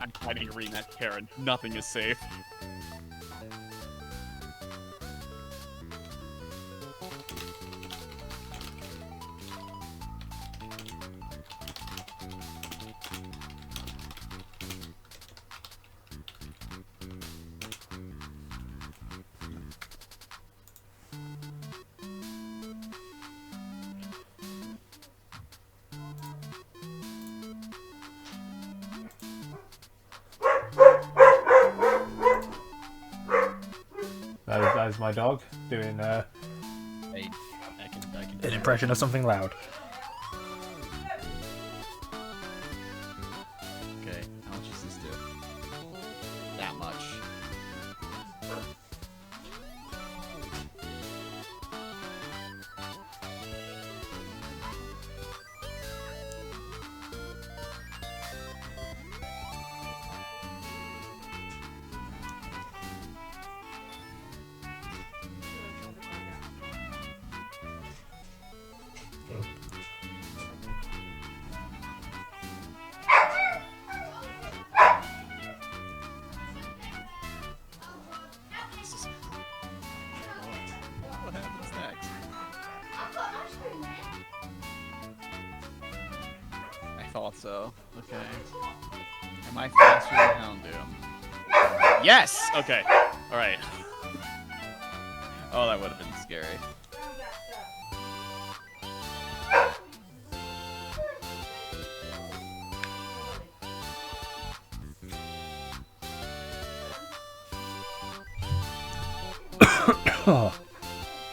I'm fighting arena, Karen. Nothing is safe. That is my dog doing I can an impression of something loud. Okay, how much does this do? That much. What happens next? I thought so. Okay. Am I faster than Houndoom? Yes! Okay. Alright. Oh, that would have been scary.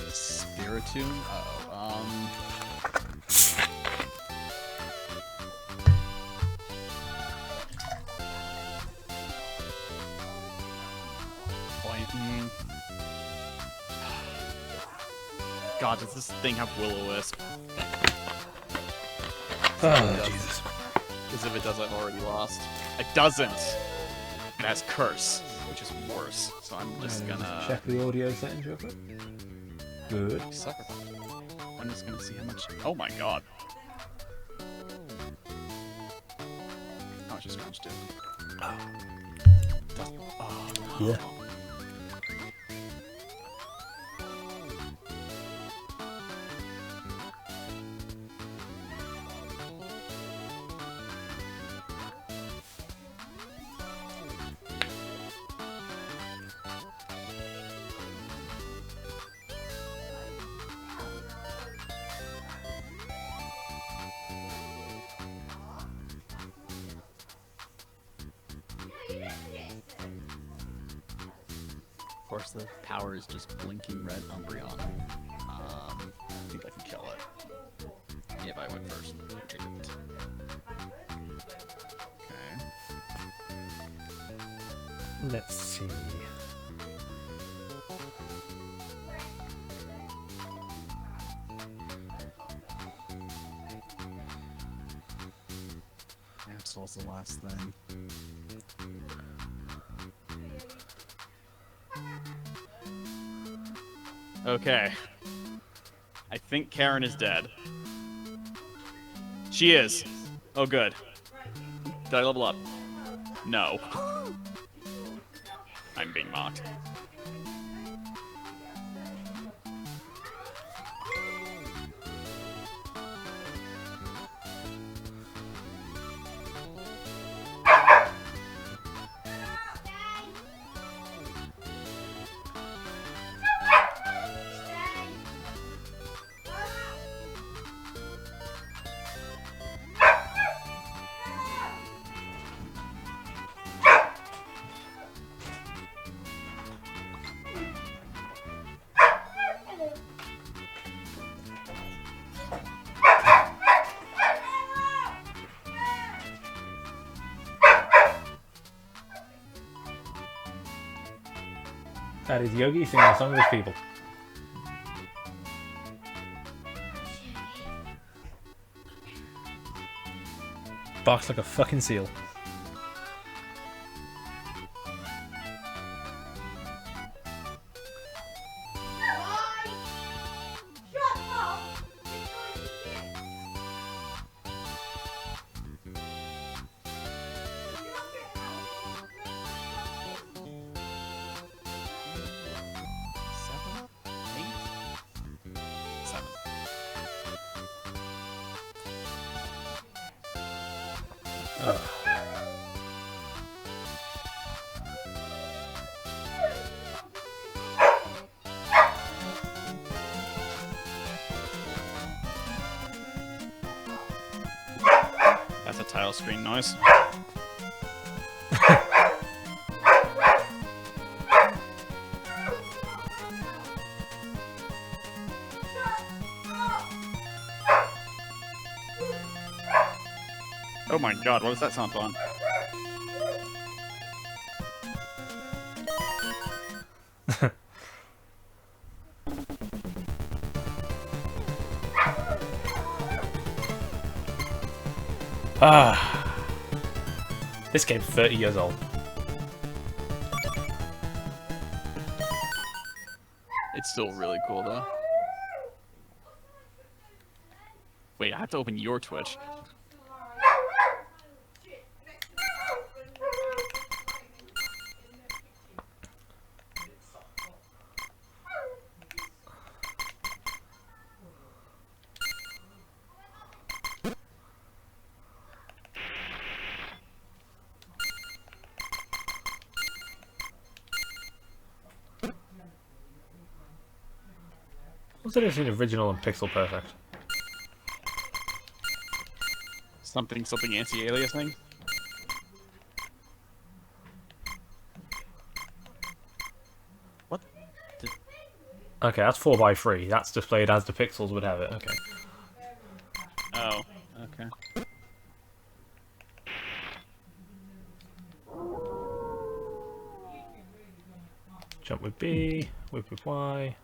Spiritomb? Uh-oh. Pointing. God, does this thing have Will-O-Wisp? Oh, Jesus. Because if it does, I've already lost. It doesn't! It has Curse, which is worse. So I'm just gonna... Check the audio settings real quick. Good. Sucker. I'm just gonna see how much... Oh my god. How much is Crunch do? Oh, no. Yeah. Of course, the power is just blinking red Umbreon. I think I can kill it. If I went first, which I didn't. Okay. Let's see. Absol's the last thing. Okay. I think Karen is dead. She is. Oh, good. Did I level up? No. I'm being mocked. That is Yogi singing a song with people. Barks like a fucking seal. Ugh. That's a title screen noise. Oh my god, what does that sound on? Ah, this game's 30 years old. It's still really cool though. Wait, I have to open your Twitch. What's the difference between original and pixel perfect? Something anti-aliasing? What? Okay, that's 4x3. That's displayed as the pixels would have it. Okay. Oh, okay. Jump with B, whip with Y.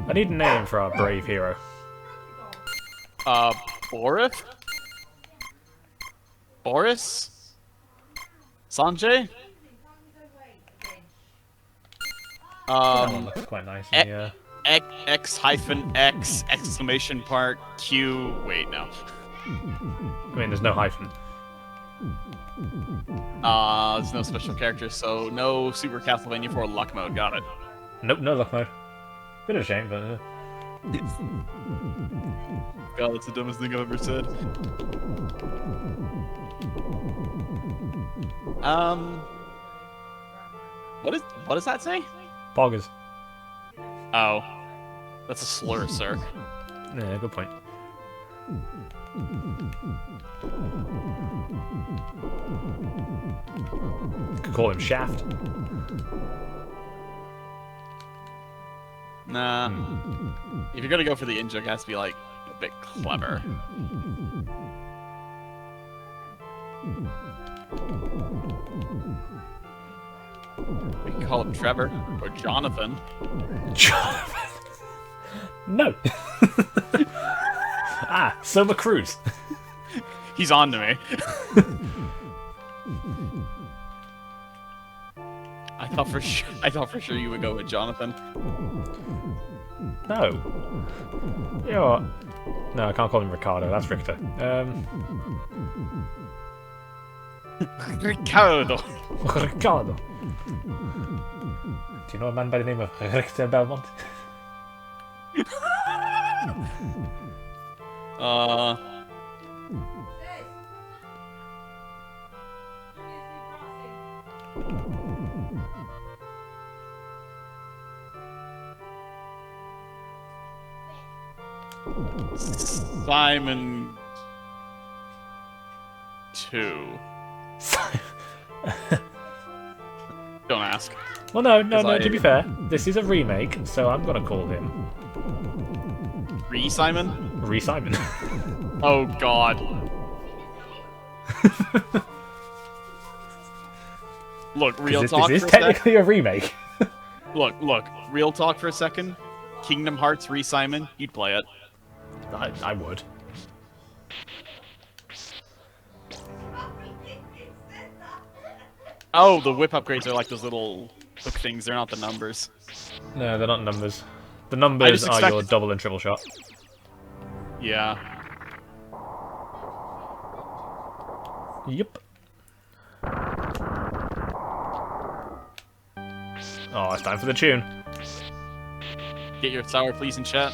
I need a name for our brave hero. Boris? Boris? Sanjay? That one looks quite nice. Yeah. X-X exclamation part Q. Wait, no. I mean, there's no hyphen. There's no special characters, so no Super Castlevania 4 luck mode. Got it. Nope, no luck mode. Bit of a shame, but. God, that's the dumbest thing I've ever said. What does that say? Poggers. Oh, that's a slur, sir. Yeah, good point. Could call him Shaft. Nah. If you're gonna go for the in joke, it has to be like a bit clever. We can call him Trevor or Jonathan. Jonathan. No. Soma Cruz. He's on to me. I thought for sure you would go with Jonathan. No. You know what? No, I can't call him Ricardo. That's Richter. Ricardo. Ricardo. Do you know a man by the name of Richter Belmont? Simon 2. Don't ask. Well, no. To be fair, this is a remake, so I'm gonna call him Simon. Simon. Oh God. Look, real talk. This is technically a remake. Look, real talk for a second. Kingdom Hearts Simon, you'd play it. I would. Oh, the whip upgrades are like those little hook things. They're not the numbers. No, they're not numbers. The numbers are your double and triple shot. Yeah. Yep. Oh, it's time for the tune. Get your sour please in chat.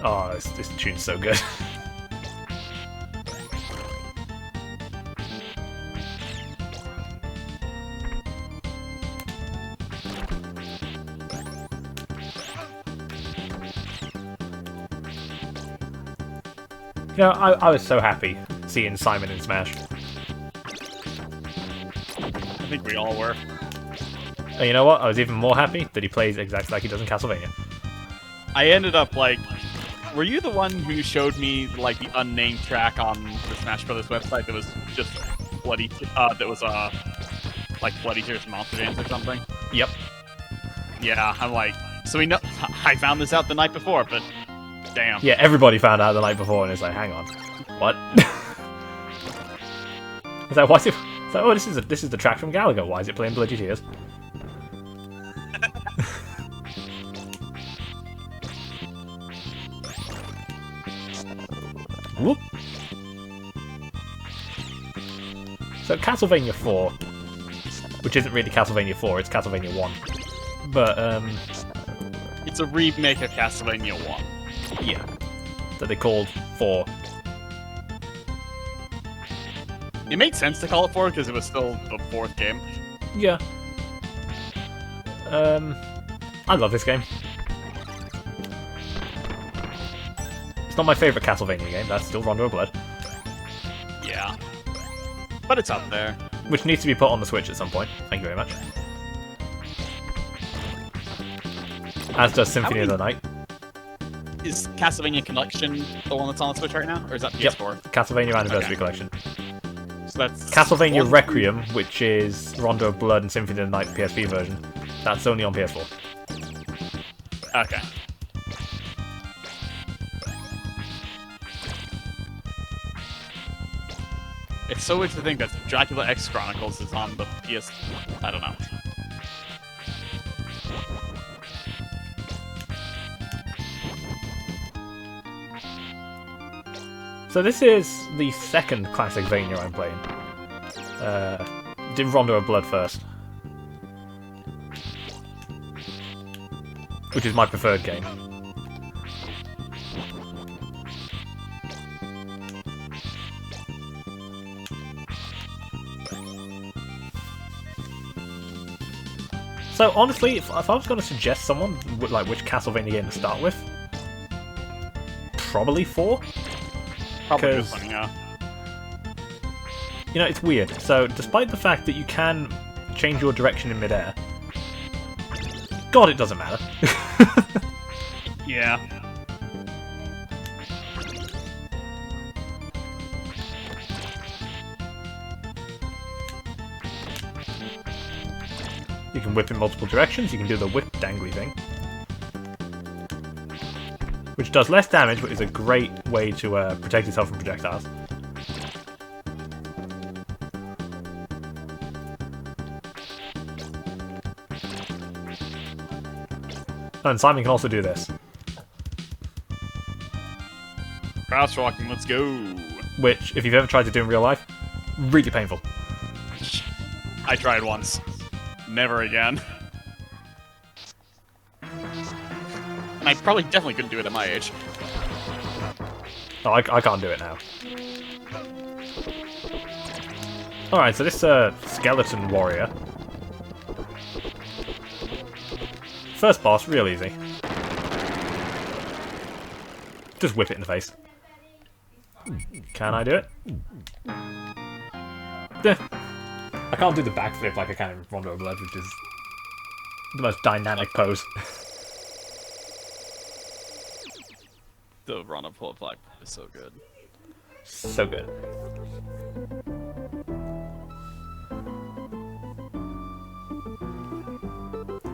Oh, this tune's so good. You know, I was so happy seeing Simon in Smash. I think we all were. And you know what? I was even more happy that he plays exactly like he does in Castlevania. I ended up like, were you the one who showed me like the unnamed track on the Smash Brothers website that was just bloody, that was like Bloody Tears Monster Dance or something? Yep. Yeah, I'm like, so we know. I found this out the night before, but damn. Yeah, everybody found out the night before, and it's like, hang on, what? It's like, why's it? It's like, oh, this is the track from Galaga. Why is it playing Bloody Tears? Whoop. So Castlevania 4, which isn't really Castlevania 4, it's Castlevania 1. But, it's a remake of Castlevania 1. yeah. That they called 4. It made sense to call it 4 because it was still the 4th game. Yeah. I love this game. It's not my favourite Castlevania game, that's still Rondo of Blood. Yeah. But it's up there. Which needs to be put on the Switch at some point. Thank you very much. As does Symphony of the Night. Is Castlevania Collection the one that's on the Switch right now? Or is that PS4? Yep. Castlevania Anniversary Collection. So that's Castlevania Requiem, which is Rondo of Blood and Symphony of the Night PSP version. That's only on PS4. Okay. It's so weird to think that Dracula X Chronicles is on the PS... I don't know. So this is the second classic Vania I'm playing. Did Rondo of Blood first. Which is my preferred game. So honestly, if I was going to suggest someone like which Castlevania game to start with, probably 4. Probably this one, yeah. You know, it's weird. So despite the fact that you can change your direction in midair, God, it doesn't matter. Yeah. You can whip in multiple directions, you can do the whip dangly thing. Which does less damage, but is a great way to protect yourself from projectiles. And Simon can also do this. Crosswalking, let's go. Which, if you've ever tried to do in real life, really painful. I tried once. Never again. And I probably definitely couldn't do it at my age. Oh, I can't do it now. Alright, so this skeleton warrior. First boss, real easy. Just whip it in the face. Can I do it? Yeah. I can't do the backflip like I can in Rondo of Blood, which is the most dynamic pose. The Rondo of Blood is so good. So good.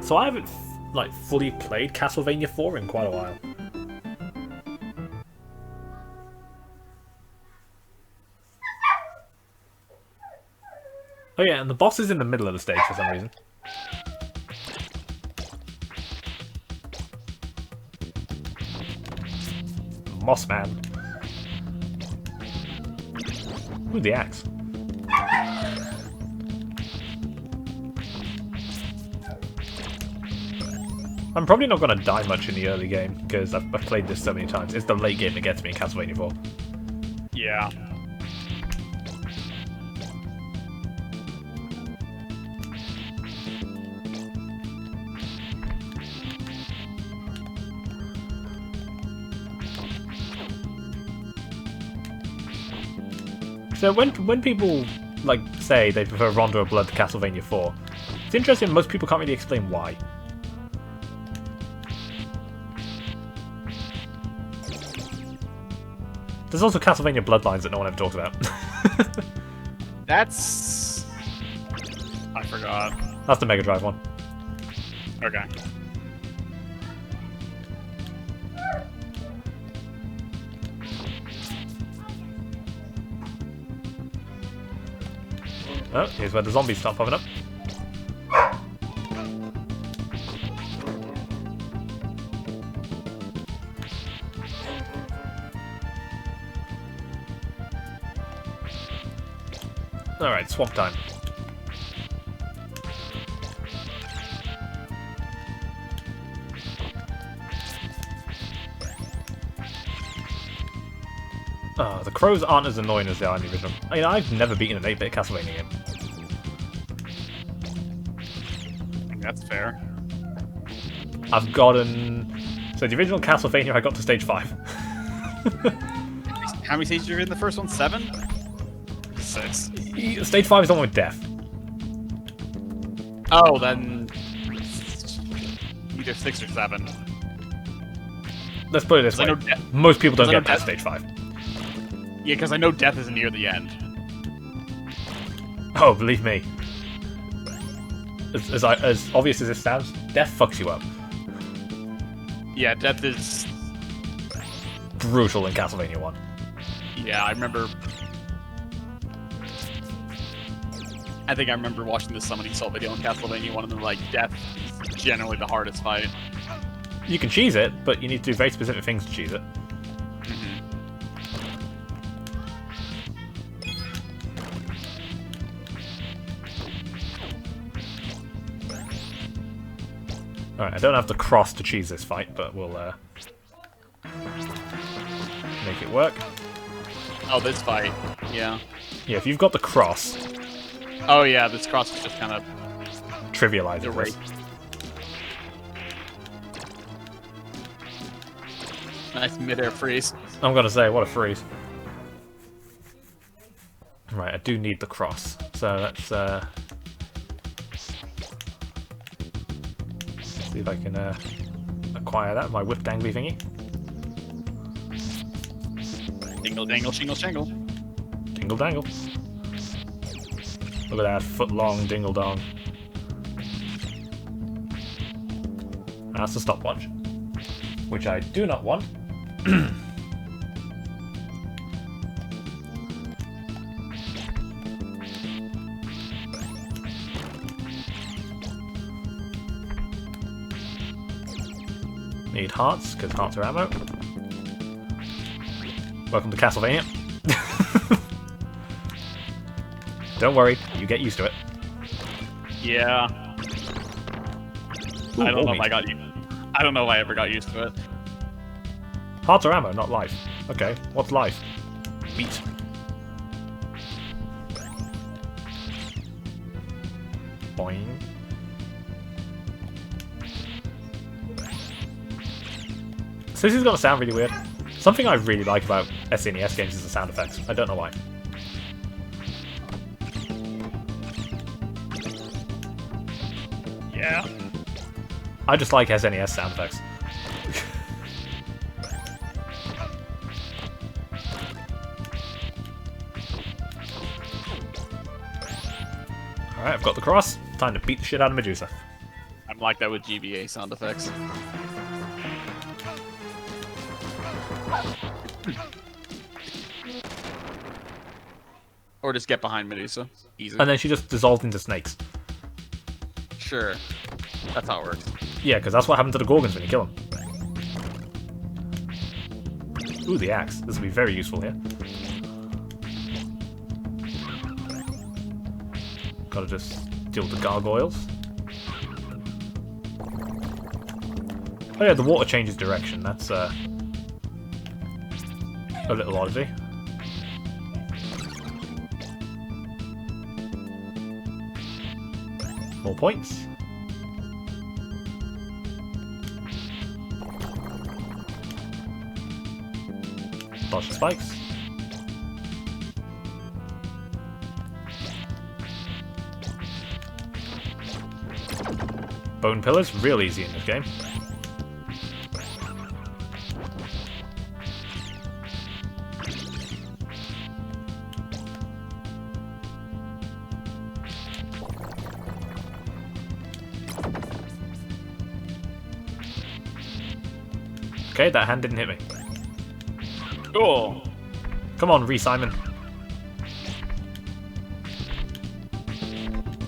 So I haven't like fully played Castlevania 4 in quite a while. Oh yeah, and the boss is in the middle of the stage for some reason. Moss Man. Ooh, the axe. I'm probably not going to die much in the early game, because I've played this so many times. It's the late game that gets me in Castlevania 4. Yeah. So when people like say they prefer Rondo of Blood to Castlevania 4, it's interesting. Most people can't really explain why. There's also Castlevania Bloodlines that no one ever talks about. That's... I forgot. That's the Mega Drive one. Okay. Oh, here's where the zombies start popping up. Alright, swamp time. Oh, the crows aren't as annoying as they are in the original. I mean, I've never beaten an 8-bit Castlevania game. I think that's fair. I've gotten... So the original Castlevania, I got to stage 5. How many stages are in the first one? 7? 6. Stage 5 is the one with death. Oh, then... either 6 or 7. Let's put it this way. Most people don't get past stage 5. Yeah, because I know death is near the end. Oh, believe me. As obvious as it sounds, death fucks you up. Yeah, death is... brutal in Castlevania 1. Yeah, I remember... I think I remember watching the Summoning Salt video on Castlevania 1, and they're like, death is generally the hardest fight. You can cheese it, but you need to do very specific things to cheese it. Alright, I don't have the cross to cheese this fight, but we'll make it work. Oh, this fight. Yeah. Yeah, if you've got the cross... Oh yeah, this cross is just kind of... trivializing this. Nice mid-air freeze. I'm gonna say, what a freeze. Right, I do need the cross. So let's see if I can acquire that, my whip dangly thingy. Dingle dangle shingle shangle. Dingle dangle. Look at that foot-long dingle dong. That's the stopwatch. Which I do not want. Need hearts, because hearts are ammo. Welcome to Castlevania. Don't worry, you get used to it. Yeah. Ooh, I don't know if I got you. I don't know if I ever got used to it. Hearts are ammo, not life. Okay, what's life? Meat. Boing. So this is gonna sound really weird. Something I really like about SNES games is the sound effects. I don't know why. Yeah. I just like SNES sound effects. Alright, I've got the cross. Time to beat the shit out of Medusa. I'm like that with GBA sound effects. Or just get behind Medusa. Easy. And then she just dissolved into snakes. Sure. That's how it works. Yeah, because that's what happened to the Gorgons when you kill them. Ooh, the axe. This will be very useful here. Gotta just deal with the gargoyles. Oh yeah, the water changes direction. That's a little oddity. More points. Dodge the spikes. Bone pillars, real easy in this game. Okay, that hand didn't hit me. Cool. Come on, Simon.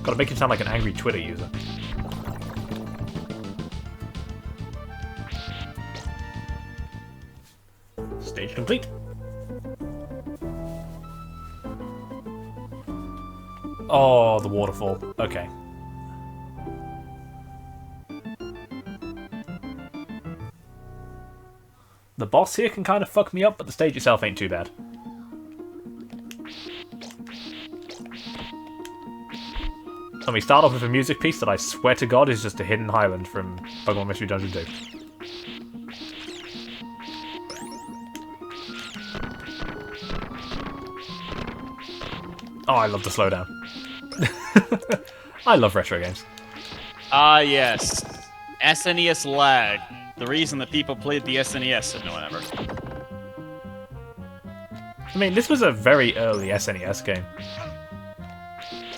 Gotta make him sound like an angry Twitter user. Stage complete. Oh, the waterfall. Okay. The boss here can kind of fuck me up, but the stage itself ain't too bad. And we start off with a music piece that I swear to God is just a hidden highland from Pokemon Mystery Dungeon 2. Oh, I love the slowdown. I love retro games. Ah, yes. SNES lag. The reason that people played the SNES said no one ever. I mean, this was a very early SNES game.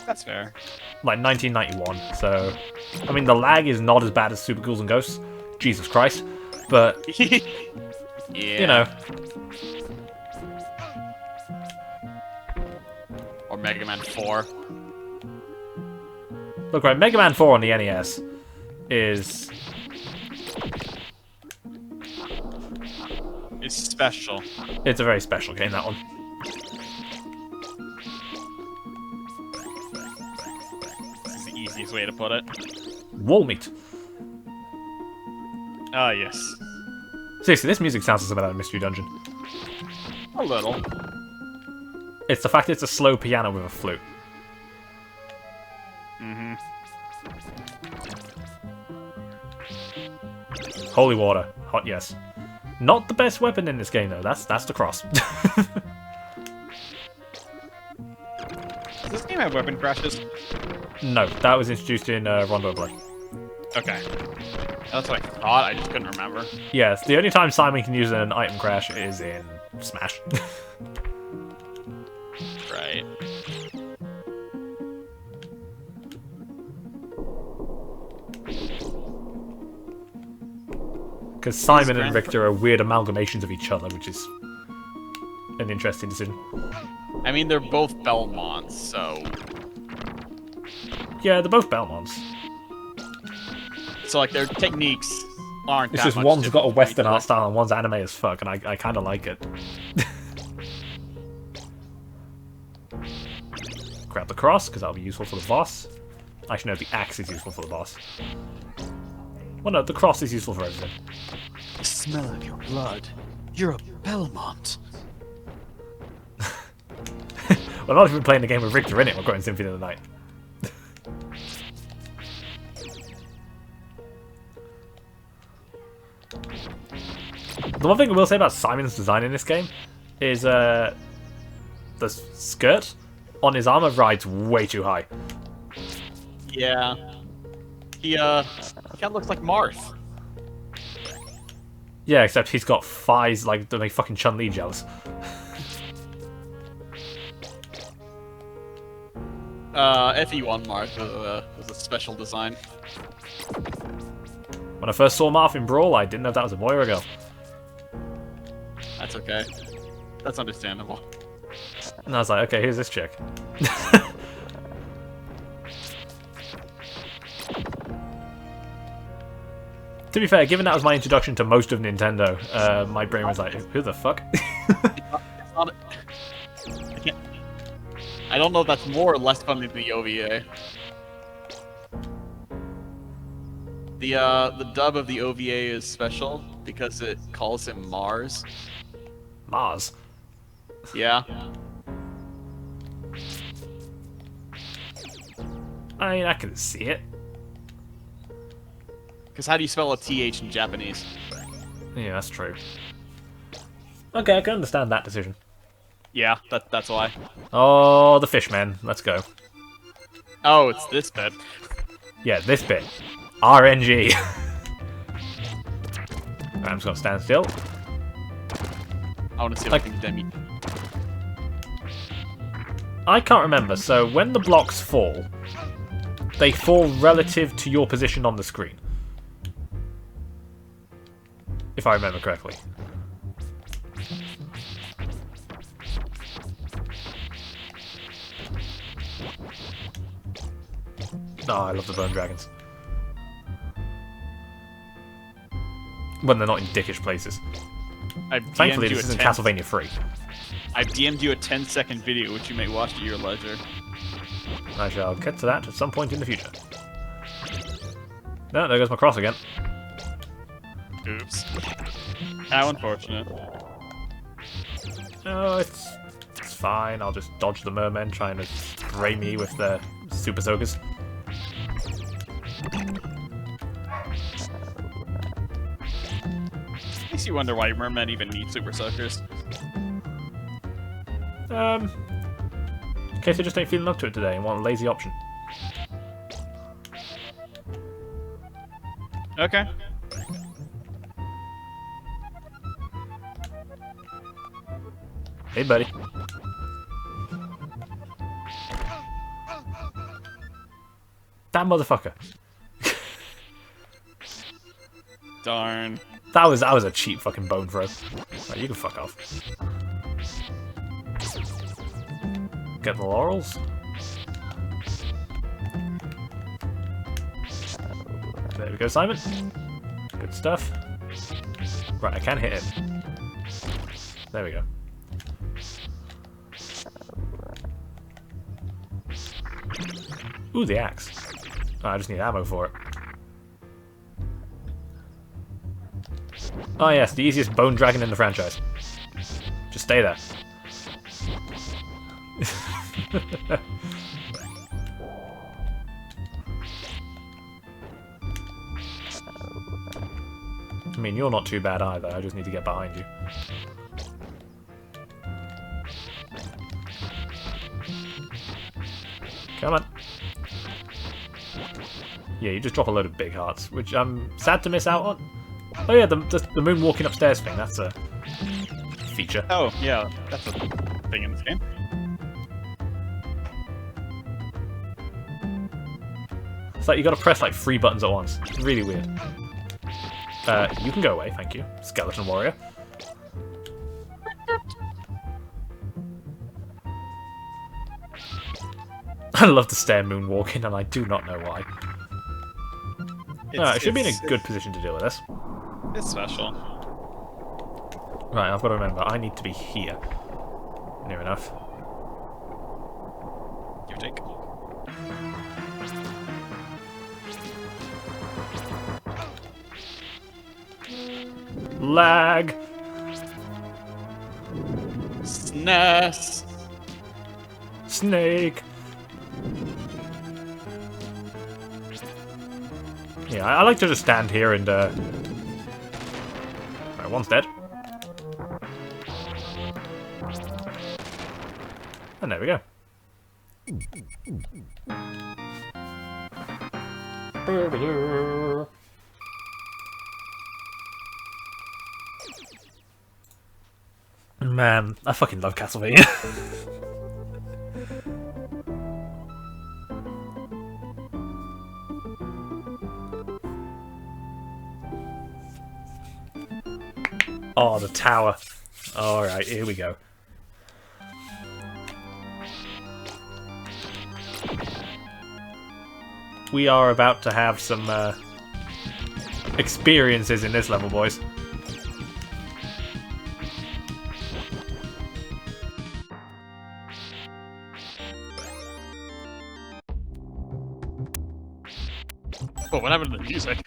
That's fair. Like 1991, so... I mean, the lag is not as bad as Super Ghouls and Ghosts. Jesus Christ. But, Yeah. you know... Or Mega Man 4. Look, right, Mega Man 4 on the NES is... It's special. It's a very special game, that one. That's the easiest way to put it. Wall meat. Ah, yes. Seriously, this music sounds like something out of Mystery Dungeon. A little. It's the fact it's a slow piano with a flute. Mm-hmm. Holy water. Hot yes. Not the best weapon in this game, though. That's the cross. Does this game have weapon crashes? No, that was introduced in Rondo of Blood. Okay. That's what I thought, I just couldn't remember. Yes, the only time Simon can use an item crash is in Smash. Right. Because Simon and Richter are weird amalgamations of each other, which is an interesting decision. I mean, they're both Belmonts, so... Yeah, they're both Belmonts. So, like, their techniques aren't It's that just much one's got a different from Western each art other. style and one's anime as fuck, and I kind of like it. Grab the cross, because that'll be useful for the boss. Actually, no, the axe is useful for the boss. Well, no, the cross is useful for everything. The smell of your blood. You're a Belmont. We're not even playing the game with Richter in it, we're going Symphony of the Night. The one thing I will say about Simon's design in this game is the skirt on his armor rides way too high. Yeah. He kind of looks like Marth. Yeah, except he's got thighs like that make fucking Chun-Li jealous. FE1 Marth was a special design. When I first saw Marth in Brawl, I didn't know if that was a boy or a girl. That's okay. That's understandable. And I was like, okay, here's this chick. To be fair, given that was my introduction to most of Nintendo, my brain was like, who the fuck? It's not, I don't know if that's more or less fun than the OVA. The dub of the OVA is special because it calls him Mars. Mars. Yeah. I mean, I can see it. Because how do you spell a TH in Japanese? Yeah, that's true. Okay, I can understand that decision. Yeah, that's why. Oh, the fishman. Let's go. Oh, it's this bit. Yeah, this bit. RNG. I'm just gonna stand still. I want to see if I can demi. I can't remember, so when the blocks fall, they fall relative to your position on the screen. If I remember correctly. Oh, I love the bone dragons. When they're not in dickish places. Thankfully, this isn't Castlevania 3. I've DM'd you a 10-second video, which you may watch at your leisure. I shall get to that at some point in the future. No, there goes my cross again. Oops. How unfortunate. Oh, it's fine. I'll just dodge the mermen trying to spray me with their super soakers. Makes you wonder why mermen even need super soakers. In case I just ain't feeling up to it today and want a lazy option. Okay. Hey, buddy. That motherfucker. Darn. That was a cheap fucking bone throw. Right, you can fuck off. Get the laurels. There we go, Simon. Good stuff. Right, I can hit him. There we go. Ooh, the axe. Oh, I just need ammo for it. Oh yes, the easiest bone dragon in the franchise. Just stay there. I mean, you're not too bad either, I just need to get behind you. Come on. Yeah, you just drop a load of big hearts, which I'm sad to miss out on. Oh yeah, the moon walking upstairs thing, that's a feature. Oh, yeah, that's a thing in this game. It's like you gotta press like 3 buttons at once. It's really weird. You can go away, thank you, Skeleton Warrior. I love the stair moonwalking, and I do not know why. I should be in a good position to deal with this. It's special. Right, I've got to remember, I need to be here. Near enough. Give or take. Lag! SNES! Snake! Yeah, I like to just stand here and, Right, one's dead. And there we go. Man, I fucking love Castlevania. Oh, the tower. Alright, here we go. we are about to have some experiences in this level, boys. Oh, what happened to the music?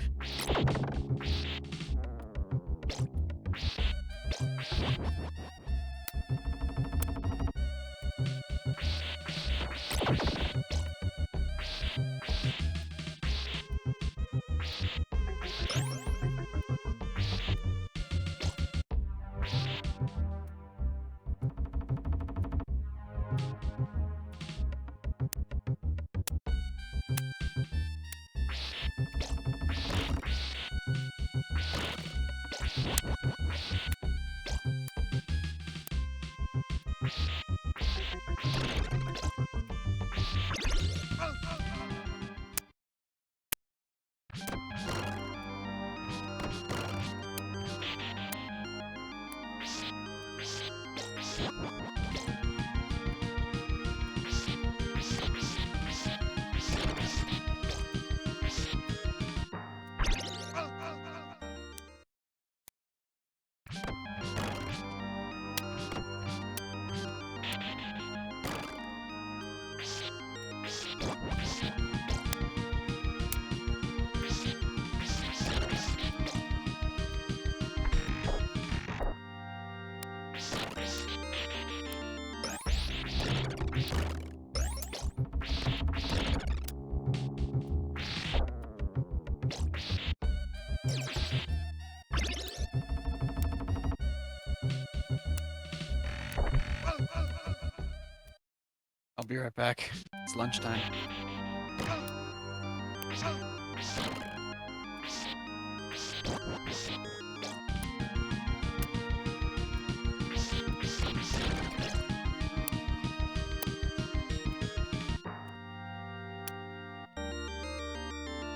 I'll be right back. It's lunchtime.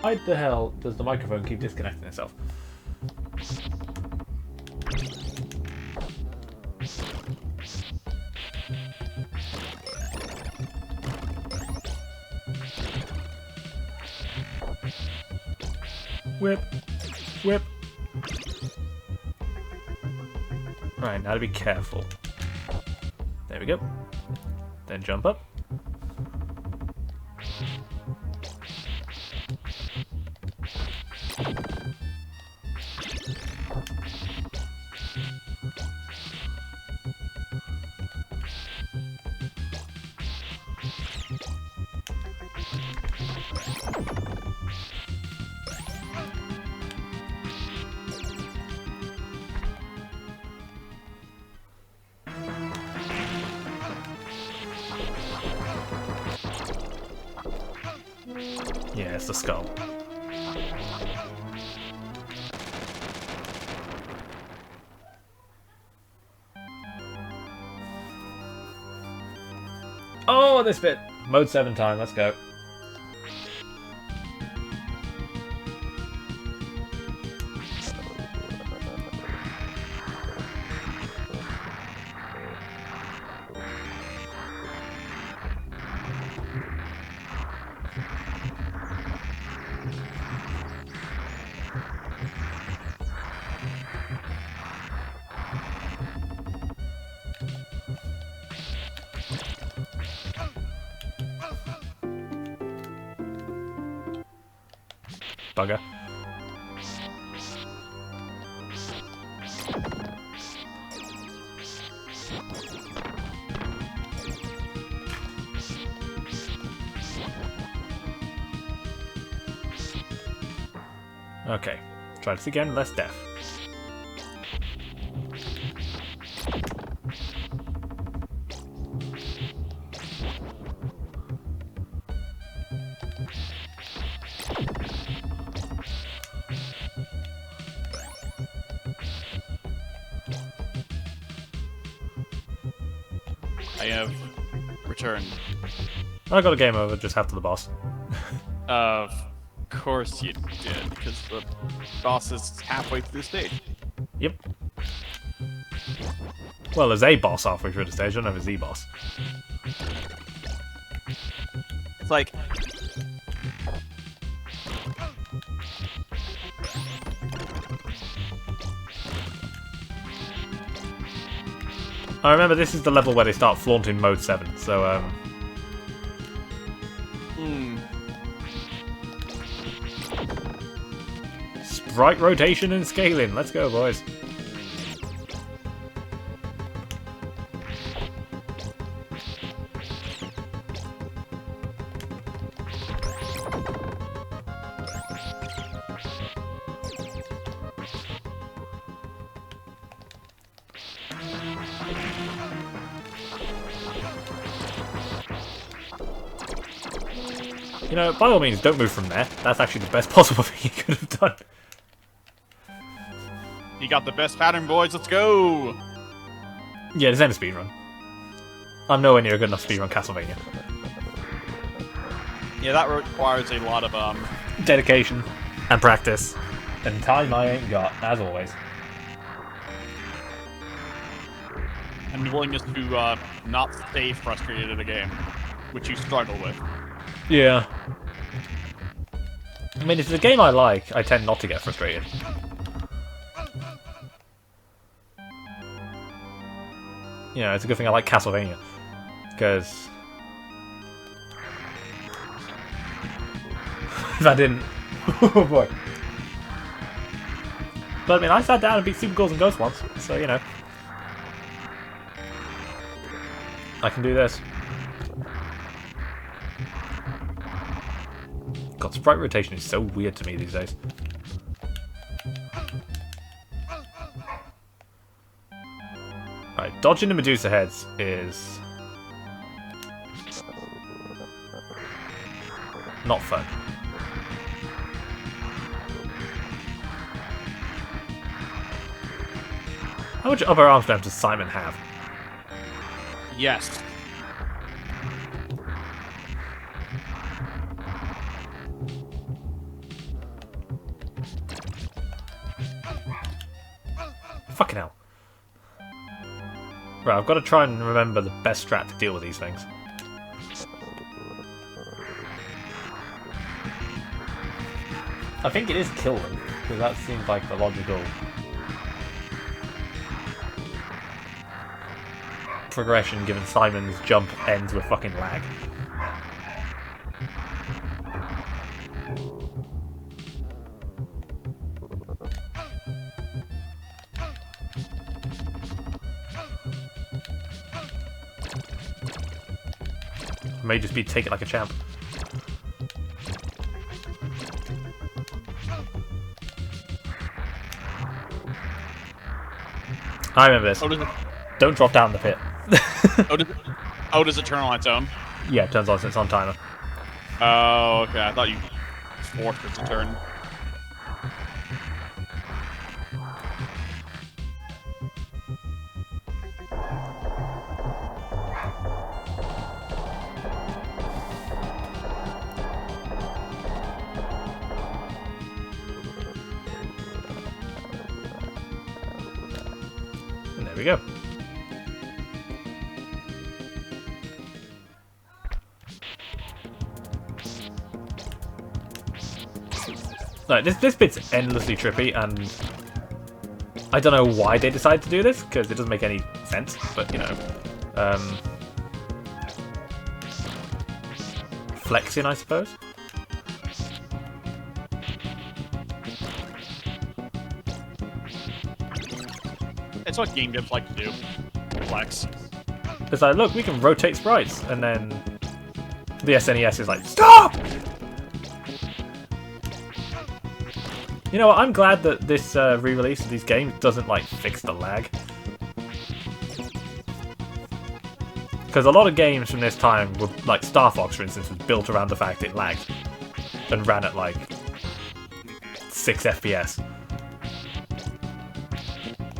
Why the hell does the microphone keep disconnecting itself? Whip. Whip. Right, now to be careful. There we go. Then jump up. Yeah, it's the skull. Oh, this bit! Mode 7 time, let's go. Bugger. Okay, try this again, less death. I have returned. I got a game over just after the boss. Of course you did, because the boss is halfway through the stage. Yep. Well, there's a boss halfway through the stage, I don't know if it's the boss. It's like... I remember this is the level where they start flaunting Mode 7, so, Sprite rotation and scaling. Let's go, boys. You know, by all means, don't move from there. That's actually the best possible thing you could have done. You got the best pattern, boys. Let's go. Yeah, this ain't a speedrun. I'm nowhere near a good enough speedrun Castlevania. Yeah, that requires a lot of Dedication. And practice. And time I ain't got, as always. and willingness to not stay frustrated at a game, which you struggle with. Yeah. I mean, if it's a game I like, I tend not to get frustrated. You know, it's a good thing I like Castlevania. Because... if I didn't... oh boy. But I mean, I sat down and beat Super Ghouls and Ghosts once, so you know. I can do this. God, sprite rotation is so weird to me these days. Right, dodging the Medusa heads is... not fun. How much upper arm strength does Simon have? Yes. Fucking hell. Right, I've got to try and remember the best strat to deal with these things. I think it is kill them, because that seems like the logical progression given Simon's jump ends with fucking lag. I may just be take it like a champ. I remember this. Oh, does it, Don't drop down the pit. does it turn on its own? Yeah, it turns on since it's on timer. Oh, okay. I thought you forced it to turn. And there we go. Like, this bit's endlessly trippy, and I don't know why they decided to do this, because it doesn't make any sense, but, you know. Flexing, I suppose? It's what game devs like to do. Flex. It's like, look, we can rotate sprites, and then the SNES is like, STOP! You know what, I'm glad that this re-release of these games doesn't, like, fix the lag. Because a lot of games from this time were, like, Star Fox, for instance, was built around the fact it lagged. And ran at, like, 6 FPS.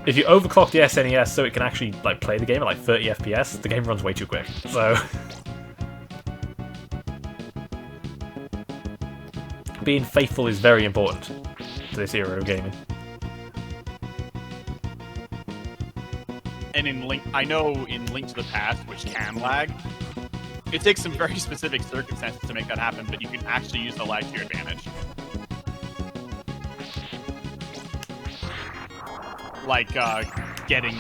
If you overclock the SNES so it can actually, like, play the game at, like, 30 FPS, the game runs way too quick. So... being faithful is very important to this era of gaming. And in Link, I know in Link to the Past, which can lag, it takes some very specific circumstances to make that happen, but you can actually use the lag to your advantage. Like getting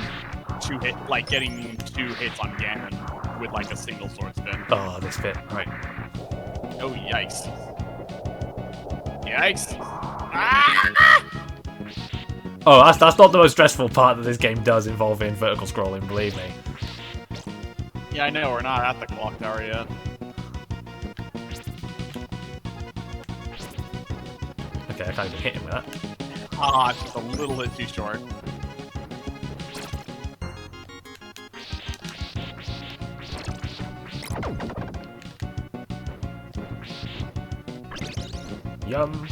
getting 2 hits on Ganon with like a single sword spin. Oh, this bit, right. Oh, yikes. Yikes. Ah! Oh, that's not the most stressful part that this game does involving vertical scrolling, believe me. Yeah, I know, we're not at the clock tower yet. Okay, I can't even hit him with that. Ah, it's just a little bit too short. Yum.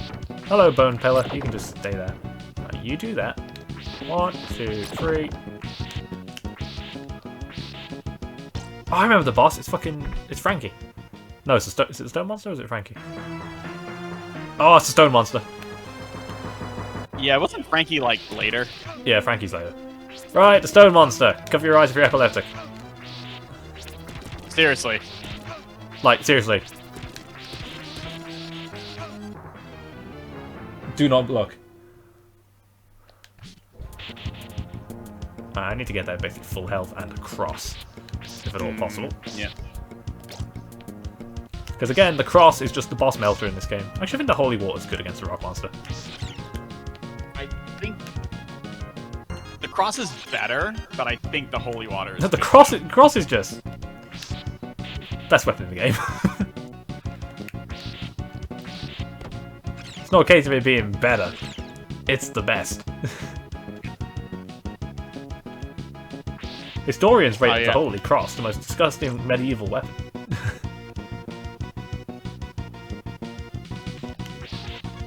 Hello, Bone Pillar. You can just stay there. You do that. 1, 2, 3. Oh, I remember the boss. It's Frankie. No, is it the stone monster or is it Frankie? Oh, it's the stone monster. Yeah, wasn't Frankie, like, later? Yeah, Frankie's later. Right, the stone monster. Cover your eyes if you're epileptic. Seriously. Like, seriously. Do not look. I need to get that basic full health and a cross, if at all possible. Yeah. Because again, the cross is just the boss melter in this game. Actually, I think the holy water is good against the rock monster. I think the cross is better, but I think the holy water is The good. cross is just best weapon in the game. It's not a case of it being better. It's the best. Historians rate the Holy Cross the most disgusting medieval weapon.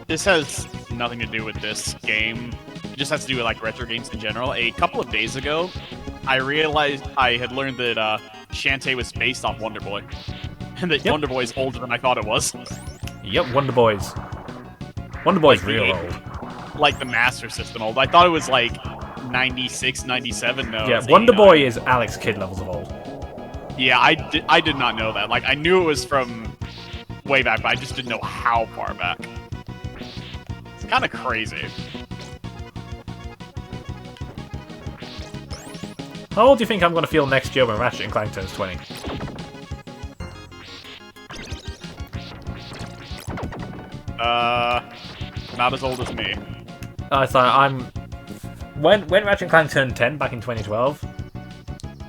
This has nothing to do with this game. It just has to do with like retro games in general. A couple of days ago, I realized I had learned that Shantae was based off Wonder Boy. And that Wonder Boy is older than I thought it was. Yep, Wonder Boy's. Wonder Boy's like real old. Like the Master System old. I thought it was like 96, 97. No, yeah, Wonder Boy is Alex Kidd levels of old. Yeah, I did not know that. Like, I knew it was from way back, but I just didn't know how far back. It's kind of crazy. How old do you think I'm going to feel next year when Ratchet & Clank turns 20? Not as old as me. When Ratchet & Clank turned 10 back in 2012,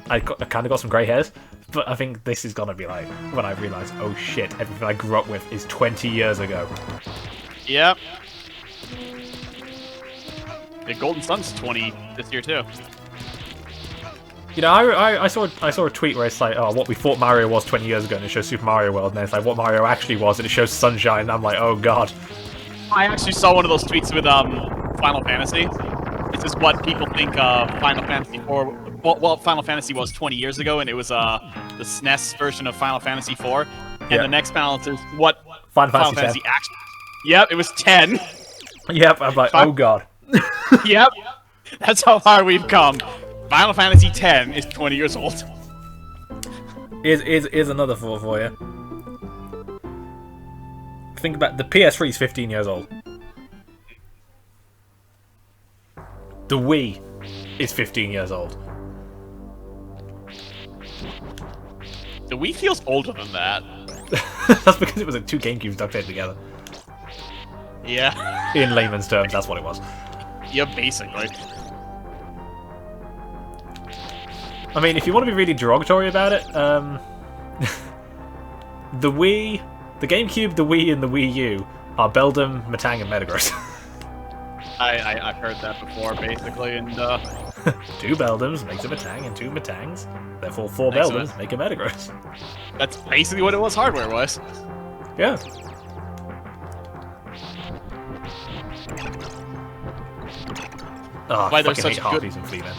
I kind of got some grey hairs, but I think this is going to be like when I realise, oh shit, everything I grew up with is 20 years ago. Yep. The Golden Sun's 20 this year too. You know, I saw a tweet where it's like, oh, what we thought Mario was 20 years ago, and it shows Super Mario World, and then it's like what Mario actually was, and it shows Sunshine, and I'm like, oh god. I actually saw one of those tweets with Final Fantasy. This is what people think Final Fantasy 4. Well, Final Fantasy was 20 years ago, and it was the SNES version of Final Fantasy 4. And the next balance is what Final Fantasy actually. Yep, it was 10. Yep, I'm like, oh god. Yep, that's how far we've come. Final Fantasy X is 20 years old. Here's another thought for you. Think about the PS3 is 15 years old. The Wii is 15 years old. The Wii feels older than that. That's because it was like 2 GameCubes duct-taped together. Yeah. In layman's terms, that's what it was. Yeah, basically. I mean, if you want to be really derogatory about it, the Wii, the GameCube, the Wii, and the Wii U are Beldum, Matang, and Metagross. I've heard that before, basically, and 2 Beldums makes a Matang, and 2 Matangs. Therefore, 4 Beldums make a Metagross. That's basically what it was hardware-wise. Yeah. Oh, I fucking hate Harpies and Fleaman.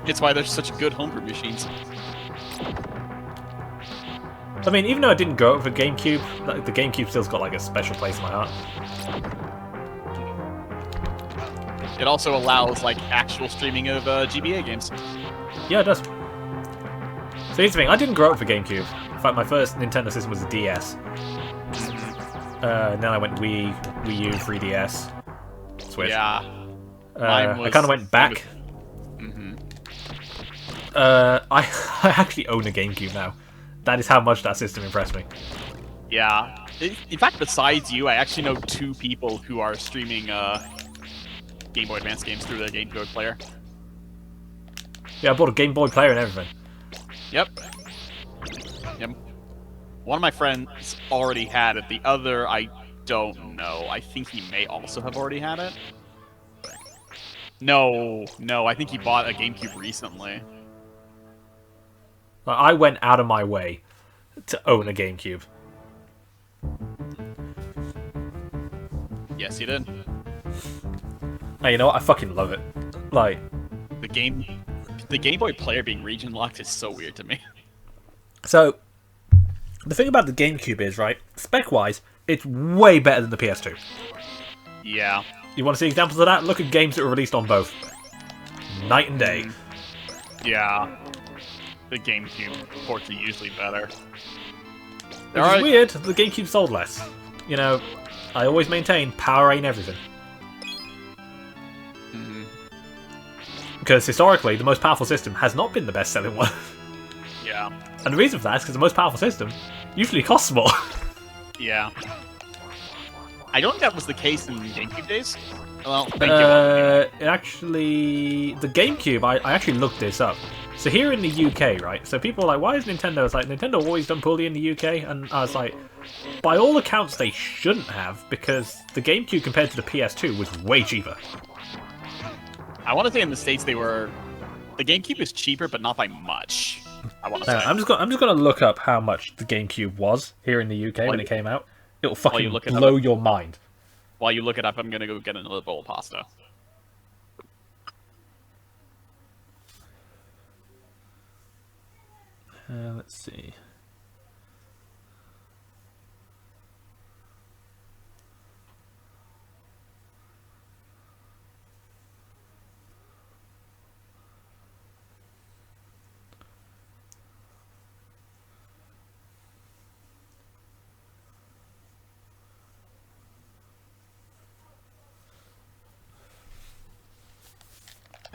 It's why they're such good homebrew machines. I mean, even though I didn't grow up with a GameCube, like, the GameCube still's got like a special place in my heart. It also allows like actual streaming of GBA games. Yeah, it does. So here's the thing: I didn't grow up with a GameCube. In fact, my first Nintendo system was a DS. Then I went Wii U, 3DS, Switch. Yeah. I kind of went back. I actually own a GameCube now. That is how much that system impressed me. Yeah. In fact, besides you, I actually know 2 people who are streaming Game Boy Advance games through their Game Boy player. Yeah, I bought a Game Boy player and everything. Yep. Yep. One of my friends already had it. The other, I don't know. I think he may also have already had it. No, I think he bought a GameCube recently. Like, I went out of my way to own a GameCube. Yes, he did. Hey, you know what? I fucking love it. Like, The Game Boy player being region locked is so weird to me. so the thing about the GameCube is, right, spec-wise, it's way better than the PS2. Yeah. You want to see examples of that? Look at games that were released on both. Night and day. Yeah. The GameCube ports are usually better. Which is weird, the GameCube sold less. You know, I always maintain power ain't everything. Because historically, the most powerful system has not been the best selling one. Yeah. And the reason for that is because the most powerful system usually costs more. Yeah. I don't think that was the case in GameCube days. Well, actually, the GameCube, I actually looked this up. So here in the UK, right, so people are like, why is Nintendo? It's like, Nintendo always done poorly in the UK, and I was like, by all accounts they shouldn't have, because the GameCube compared to the PS2 was way cheaper. I want to say in the States they were... The GameCube is cheaper, but not by much. I want to say. I'm just gonna look up how much the GameCube was here in the UK when it came out. It'll fucking blow your mind. While you look it up, I'm gonna go get another bowl of pasta. Let's see.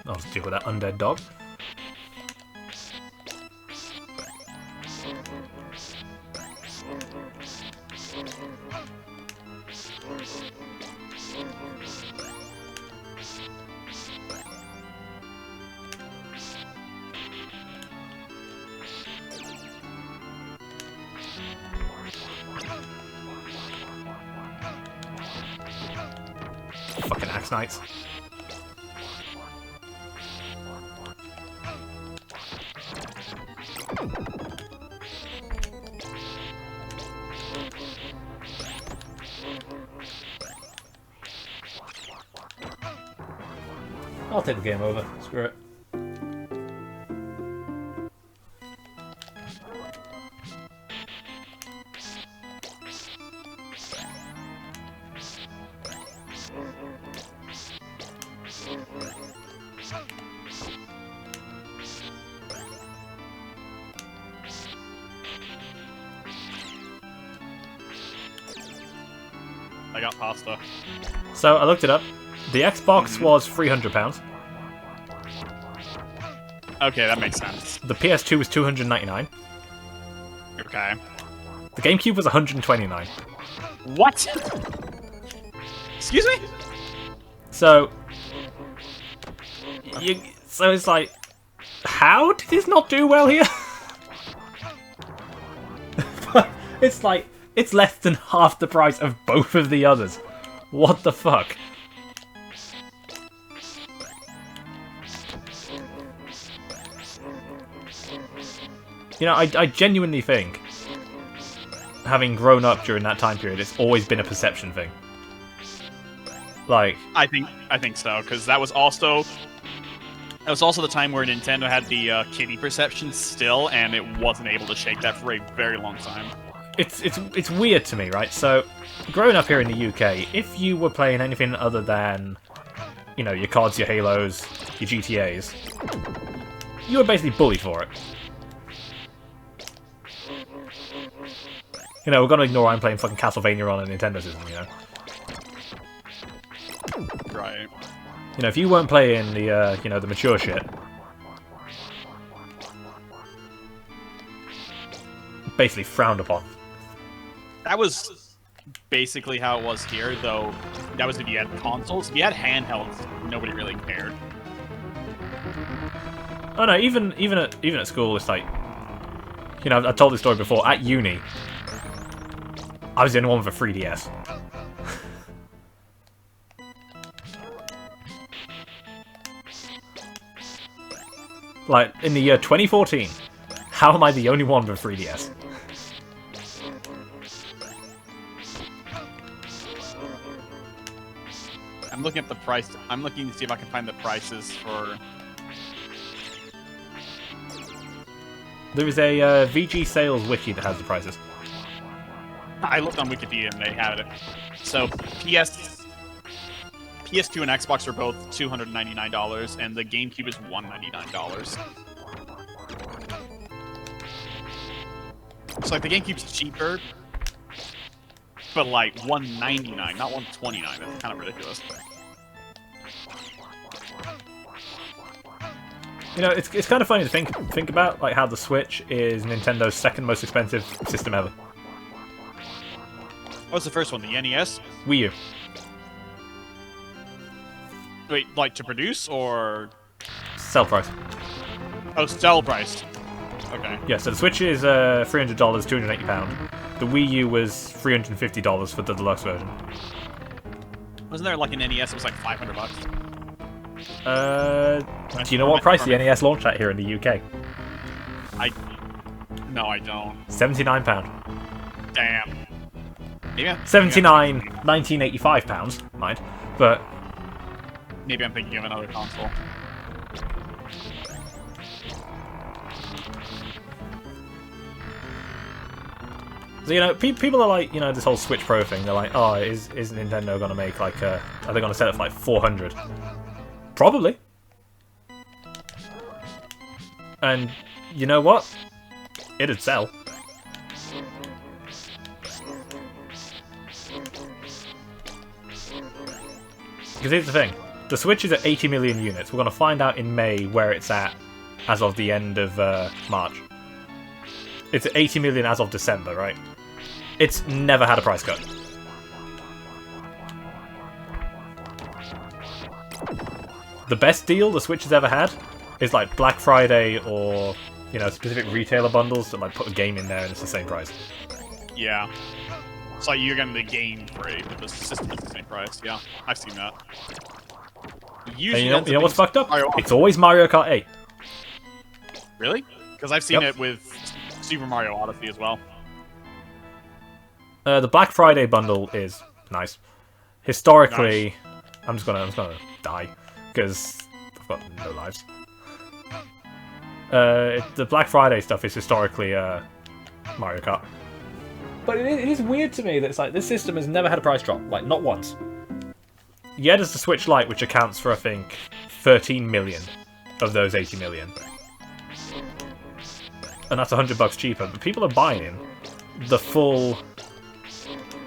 I'll just deal with that undead dog. Fucking Axe Knights. I'll take the game over. Screw it. I got pasta. So I looked it up. The Xbox was £300. Okay, that makes sense. The PS2 was $299. Okay. The GameCube was $129. What? Excuse me? So, so it's like, how did this not do well here? It's like, it's less than half the price of both of the others. What the fuck? You know, I genuinely think, having grown up during that time period, it's always been a perception thing. Like, I think so, because that was also the time where Nintendo had the kitty perception still, and it wasn't able to shake that for a very long time. It's weird to me, right? So, growing up here in the UK, if you were playing anything other than, you know, your CODs, your Halos, your GTAs, you were basically bullied for it. You know, we're gonna ignore I'm playing fucking Castlevania on a Nintendo system, you know? Right. You know, if you weren't playing the, you know, the mature shit, basically frowned upon. That was basically how it was here, though. That was if you had consoles. If you had handhelds, nobody really cared. Oh no, even at school, it's like, you know, I've told this story before. At uni, I was the only one with a 3DS. Like, in the year 2014, how am I the only one with a 3DS? I'm looking at the price. I'm looking to see if I can find the prices for... There is a VG sales wiki that has the prices. I looked on Wikipedia and they had it. So, PS2 and Xbox are both $299, and the GameCube is $199. So, like, the GameCube's cheaper, but, like, $199, not $129. That's kind of ridiculous. You know, it's kind of funny to think about, like, how the Switch is Nintendo's second most expensive system ever. What's the first one? The NES? Wii U. Wait, like to produce or Sell price. oh, sell price? Okay. Yeah, so the Switch is $300, £280. The Wii U was $350 for the deluxe version. Wasn't there like an NES that was like $500? Do you know what price the NES launched at here in the UK? No, I don't. £79. Damn. Maybe I'm, 1985 pounds, mind, but maybe I'm thinking of another console. so, you know, people are like, you know, this whole Switch Pro thing. They're like, oh, is Nintendo gonna make like are they gonna sell it for like 400? Probably. And you know what? It'd sell. Because here's the thing, the Switch is at 80 million units. We're going to find out in May where it's at as of the end of March. It's at 80 million as of December, right? It's never had a price cut. The best deal the Switch has ever had is like Black Friday or, you know, specific retailer bundles that like put a game in there and it's the same price. Yeah. It's like you're getting the game free, but the system is the same price. Yeah, I've seen that. Usually And you know what's fucked up? It's always Mario Kart 8. Really? Because I've seen it with Super Mario Odyssey as well. The Black Friday bundle is nice. Historically, nice. I'm just gonna die because I've got no lives. The Black Friday stuff is historically Mario Kart. But it is weird to me that it's like this system has never had a price drop, like not once. Yeah, there's the Switch Lite, which accounts for I think 13 million of those 80 million, and that's $100 cheaper. But people are buying the full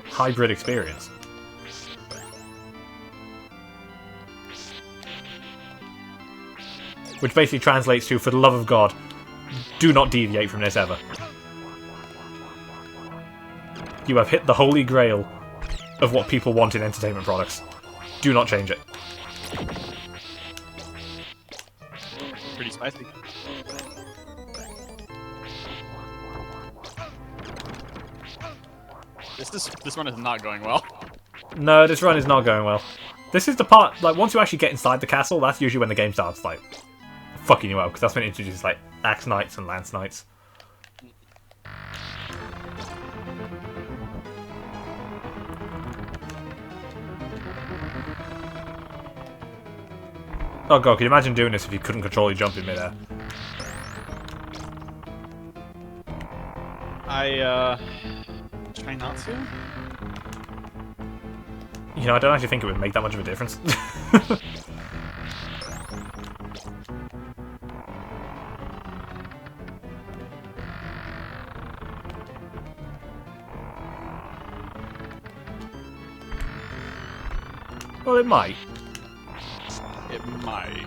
hybrid experience. Which basically translates to, for the love of God, do not deviate from this ever. You have hit the holy grail of what people want in entertainment products. Do not change it. Pretty spicy. This run is not going well. No, this run is not going well. This is the part, like, once you actually get inside the castle, that's usually when the game starts, like, fucking you out, because that's when it introduces, like, Axe Knights and Lance Knights. Oh god, could you imagine doing this if you couldn't control your jump in midair? I, try not to? You know, I don't actually think it would make that much of a difference. Well, it might. It might.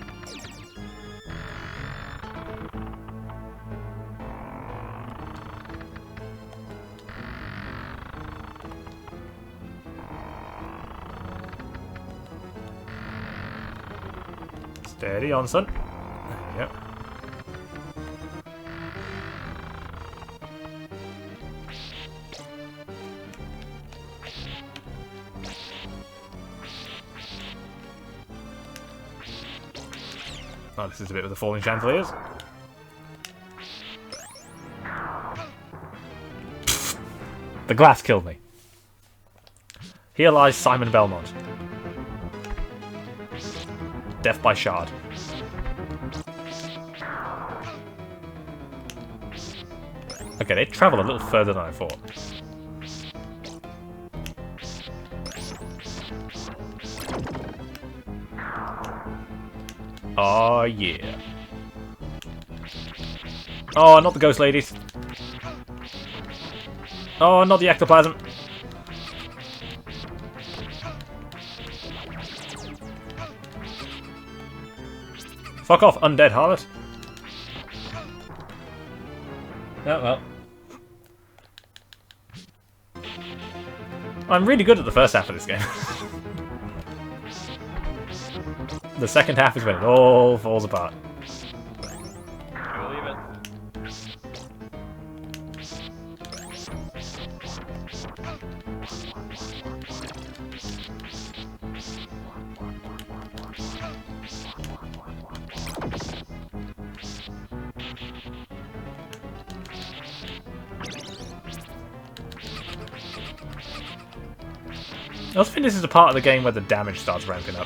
Steady on, son. Yep. Oh, this is a bit with the falling chandeliers. The glass killed me. Here lies Simon Belmont. Death by shard. Okay, they travel a little further than I thought. Oh, yeah. Oh, not the ghost ladies. Oh, not the ectoplasm. Fuck off, undead harlot. Oh, well. I'm really good at the first half of this game. The second half is when it all falls apart. I believe it. I also think this is the part of the game where the damage starts ramping up.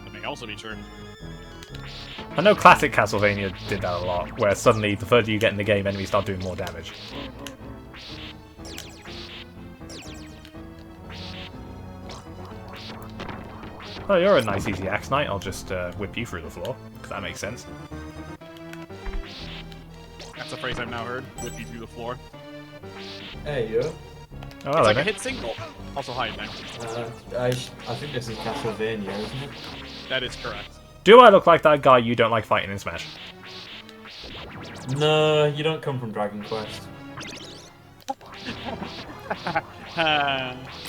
That may also be true. I know classic Castlevania did that a lot, where suddenly the further you get in the game, enemies start doing more damage. Oh, you're a nice easy axe knight. I'll just whip you through the floor, because that makes sense. That's a phrase I've now heard. Whip you through the floor. Hey, yo. Oh, It's hello, like a mate. hit single. Also, hi, man. I think this is Castlevania, isn't it? That is correct. Do I look like that guy you don't like fighting in Smash? No, you don't come from Dragon Quest.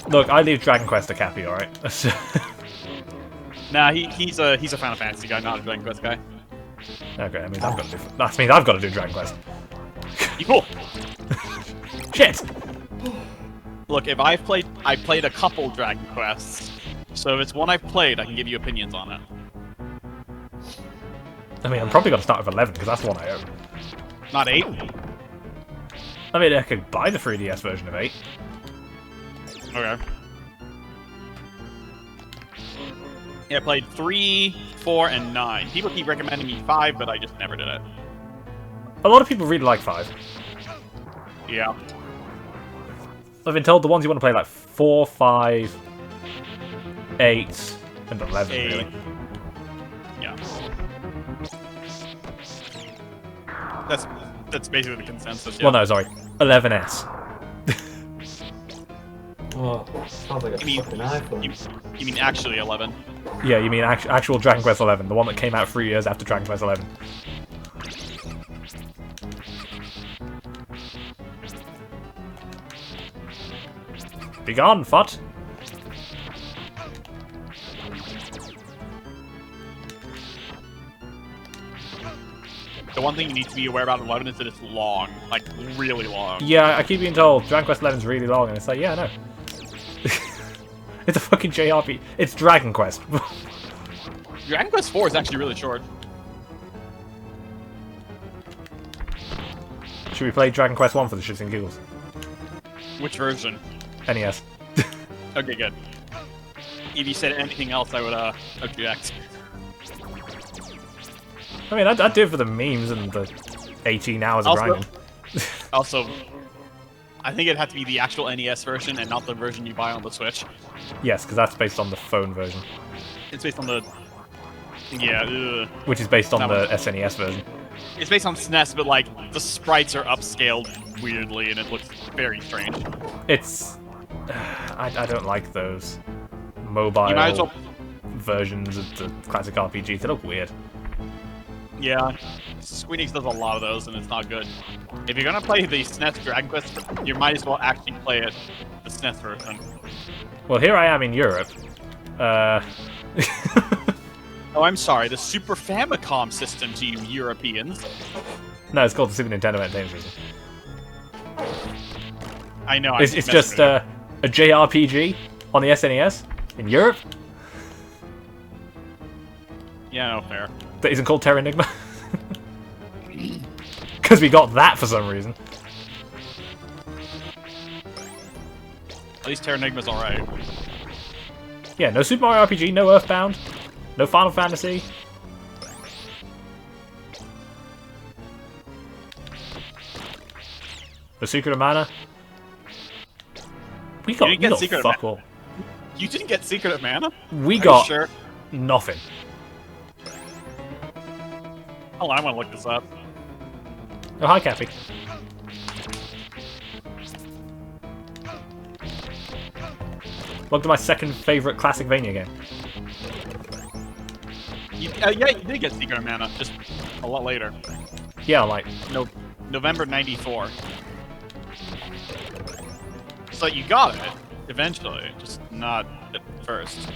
Look, I leave Dragon Quest to Cappy, alright? Nah, he's a Final Fantasy guy, not a Dragon Quest guy. Okay, that means I've got to do Dragon Quest. Cool. Shit! Look, if I played a couple Dragon Quests, so if it's one I've played, I can give you opinions on it. I mean, I'm probably going to start with 11, because that's the one I own. Not 8? I mean, I could buy the 3DS version of 8. Okay. Yeah, I played 3, 4, and 9. People keep recommending me 5, but I just never did it. A lot of people really like 5. Yeah. I've been told the ones you want to play like 4, 5, 8, and 11, 8. really. Yeah. That's basically the consensus. Yeah. Well, no, sorry. 11S. Oh, sounds like a You mean- fucking iPhone. You mean actually 11? Yeah, you mean actual Dragon Quest 11, the one that came out 3 years after Dragon Quest 11. Be gone, Fut! The one thing you need to be aware about 11 is that it's long. Like, really long. Yeah, I keep being told Dragon Quest 11 is really long, and it's like, yeah, I know. It's a fucking JRPG. It's Dragon Quest. Dragon Quest 4 is actually really short. Should we play Dragon Quest 1 for the shits and giggles? Which version? NES. Okay, good. If you said anything else, I would, object. I mean, I'd do it for the memes and the 18 hours of Also- grinding. Also, I think it'd have to be the actual NES version and not the version you buy on the Switch. Yes, because that's based on the phone version, It's based on the... Yeah, ugh. which is based on That the one. SNES version. It's based on SNES, but, like, the sprites are upscaled weirdly, and it looks very strange. It's... I don't like those You mobile might as well... versions of the classic RPGs. They look weird. Yeah, Square Enix does a lot of those, and it's not good. If you're gonna play the SNES Dragon Quest, you might as well actually play it the SNES version. Well, here I am in Europe, Uh... Oh, I'm sorry, the Super Famicom system to you Europeans. No, it's called the Super Nintendo Entertainment System. I know. It's just a JRPG on the SNES in Europe. Yeah, no, fair. That isn't called Terra Enigma. Because we got that for some reason. At least Terra Enigma's alright. Yeah, no Super Mario RPG, no Earthbound, no Final Fantasy. The Secret of Mana. We got, didn't get Secret of fuck Mana? all. You didn't get Secret of Mana? We Are got you sure? nothing. Oh, I want to look this up. Oh, hi, Cappy. Welcome to my second favourite Classicvania game. Yeah, you did get Secret of Mana, just a lot later. Yeah, like... No, November '94. So you got it eventually, just not at first.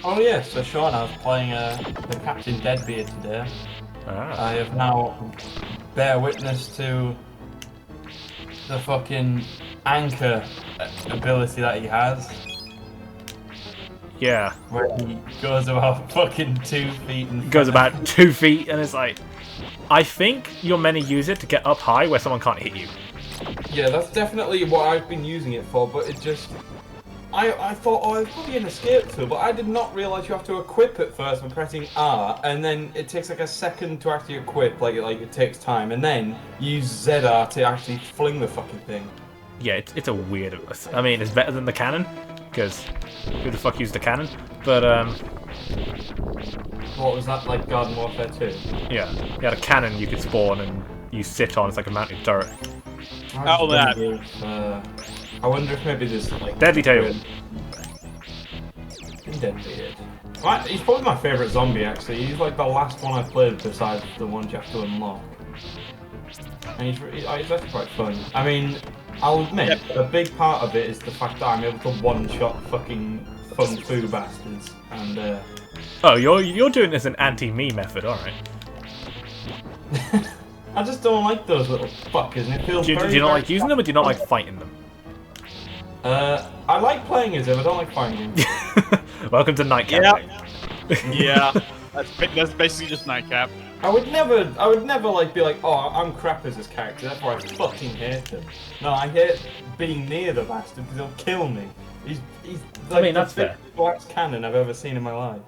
Oh yeah, so Sean, I was playing the Captain Deadbeard today. Ah. I have now bear witness to the fucking anchor ability that he has, Yeah. where he goes about fucking 2 feet and Goes about 2 feet, and it's like... I think you're meant to use it to get up high where someone can't hit you. Yeah, that's definitely what I've been using it for, but it just... I thought, oh, it's probably an escape tool, but I did not realise you have to equip it first by pressing R, and then it takes like a second to actually equip, like it takes time, and then you use ZR to actually fling the fucking thing. Yeah, it's a weird... I mean, it's better than the cannon, because who the fuck used the cannon? But, What was that, like Garden Warfare 2? yeah. You had a cannon you could spawn and you sit on, it's like a mounted turret. Oh, that. I wonder if maybe there's like... Deadly Tail. Deadbeard. Right, he's probably my favourite zombie actually. He's like the last one I played besides the ones you have to unlock. And he's actually quite fun. I mean, I'll admit, a big part of it is the fact that I'm able to one-shot fucking Fung Fu bastards. And Oh, you're doing this an anti-me method, alright. I just don't like those little fuckers, and it feels Do you not like using them, or do you not like fighting them? I like playing as him, I don't like fighting him. Welcome to Nightcap. Yeah. Yeah. That's basically just Nightcap. I would never like be like, oh, I'm crap as this character, therefore I fucking hate him. No, I hate being near the bastard because he'll kill me. He's like I mean, that's the fair. biggest wax cannon I've ever seen in my life.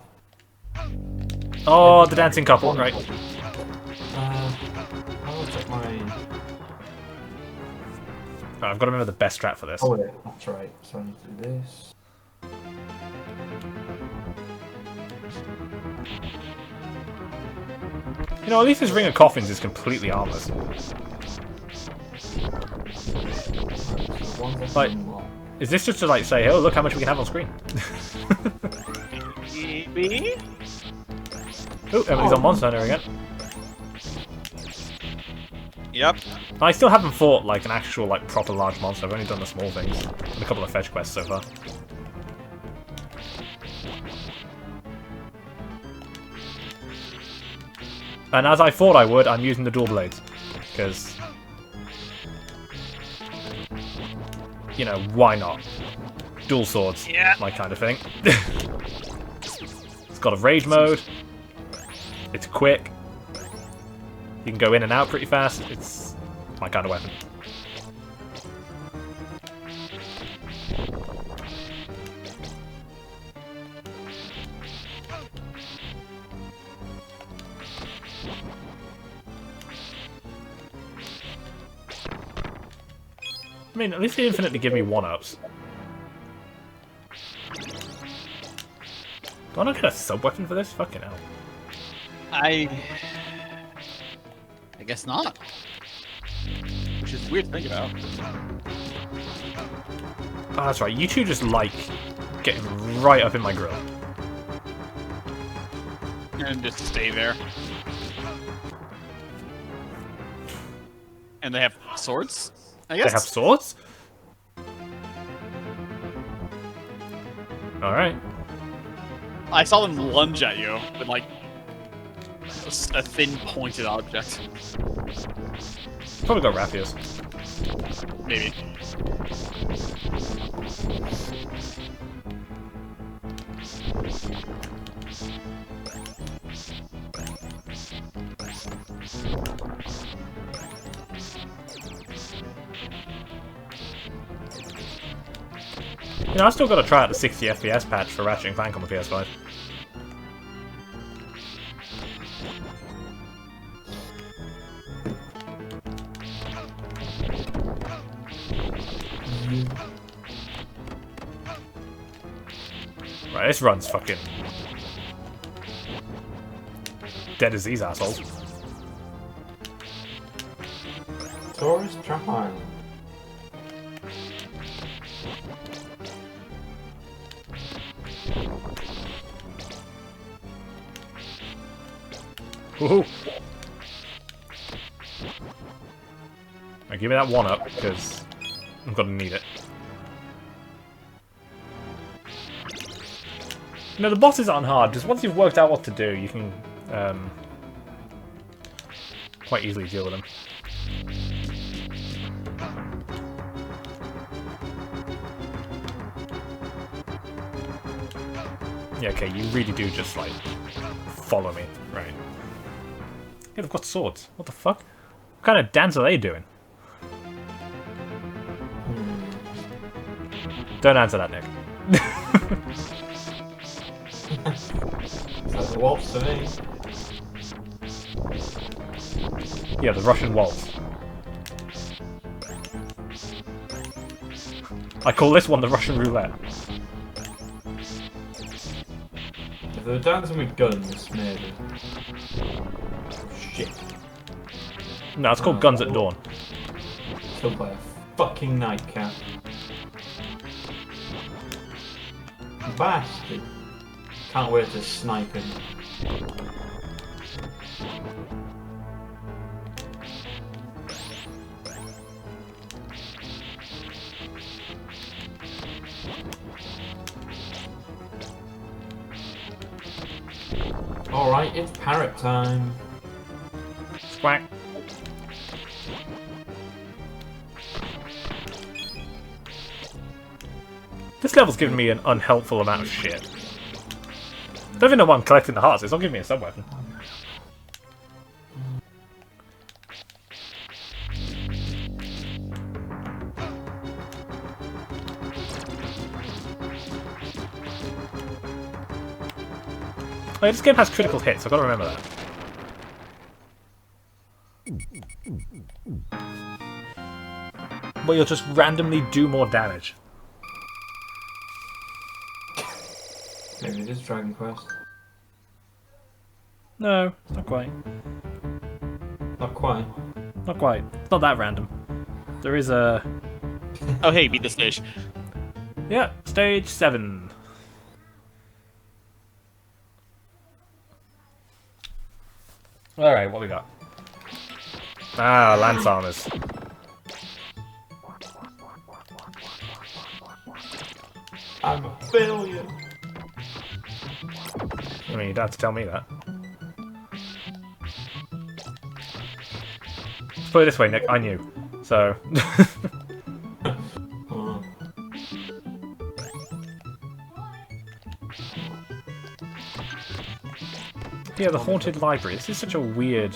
Oh, the dancing couple, right. I'll check my... Right, I've got to remember the best strat for this. Oh yeah, that's right. So I need to do this. You know, at least his Ring of Coffins is completely armless. Like, is this just to like say, oh look how much we can have on screen? Maybe? Oh, everybody's on Monster Hunter again. Yep. I still haven't fought like an actual like proper large monster. I've only done the small things and a couple of fetch quests so far. And as I thought I would, I'm using the dual blades because, you know, why not? Dual swords, Yeah. my kind of thing. It's got a rage mode. It's quick. You can go in and out pretty fast. It's my kind of weapon. I mean, at least they infinitely give me one-ups. Do I not get a sub-weapon for this? Fucking hell. I guess not. Which is weird to think about. Oh, that's right. You two just like getting right up in my grill. And just stay there. And they have swords? I They have guess. swords? Alright. I saw them lunge at you with like a thin pointed object. Probably got rapiers. Maybe. You know, I still got to try out the 60 FPS patch for Ratchet and Clank on the PS5. Right, this run's fucking dead as these assholes. Tourist Trap Island. Woohoo! Right, give me that one up, because I'm gonna need it. You know, the bosses aren't hard, because once you've worked out what to do, you can quite easily deal with them. Yeah, okay, you really do just, like, follow me. Right. Yeah, they've got swords. What the fuck? What kind of dance are they doing? Don't answer that, Nick. That's a waltz to me. Yeah, the Russian waltz. I call this one the Russian roulette. If they were dancing with guns, maybe. Shit. No, it's called Guns at Dawn. Killed by a fucking nightcap. Bastard. Can't wait to snipe him. Alright, it's parrot time. Quack. This level's giving me an unhelpful amount of shit. I don't even know why I'm collecting the hearts. It's not giving me a sub-weapon. Oh, this game has critical hits. I've got to remember that. But you'll just randomly do more damage. Maybe it is Dragon Quest. No, not quite. Not quite. Not quite. It's not that random. There is a... Oh hey, beat the stage. Yeah, stage 7. Alright, what we got? Ah, Lance Armors. I'm a failure. I mean, you don't have to tell me that. Let's put it this way, Nick. I knew. So... Yeah, the Haunted Library. This is such a weird...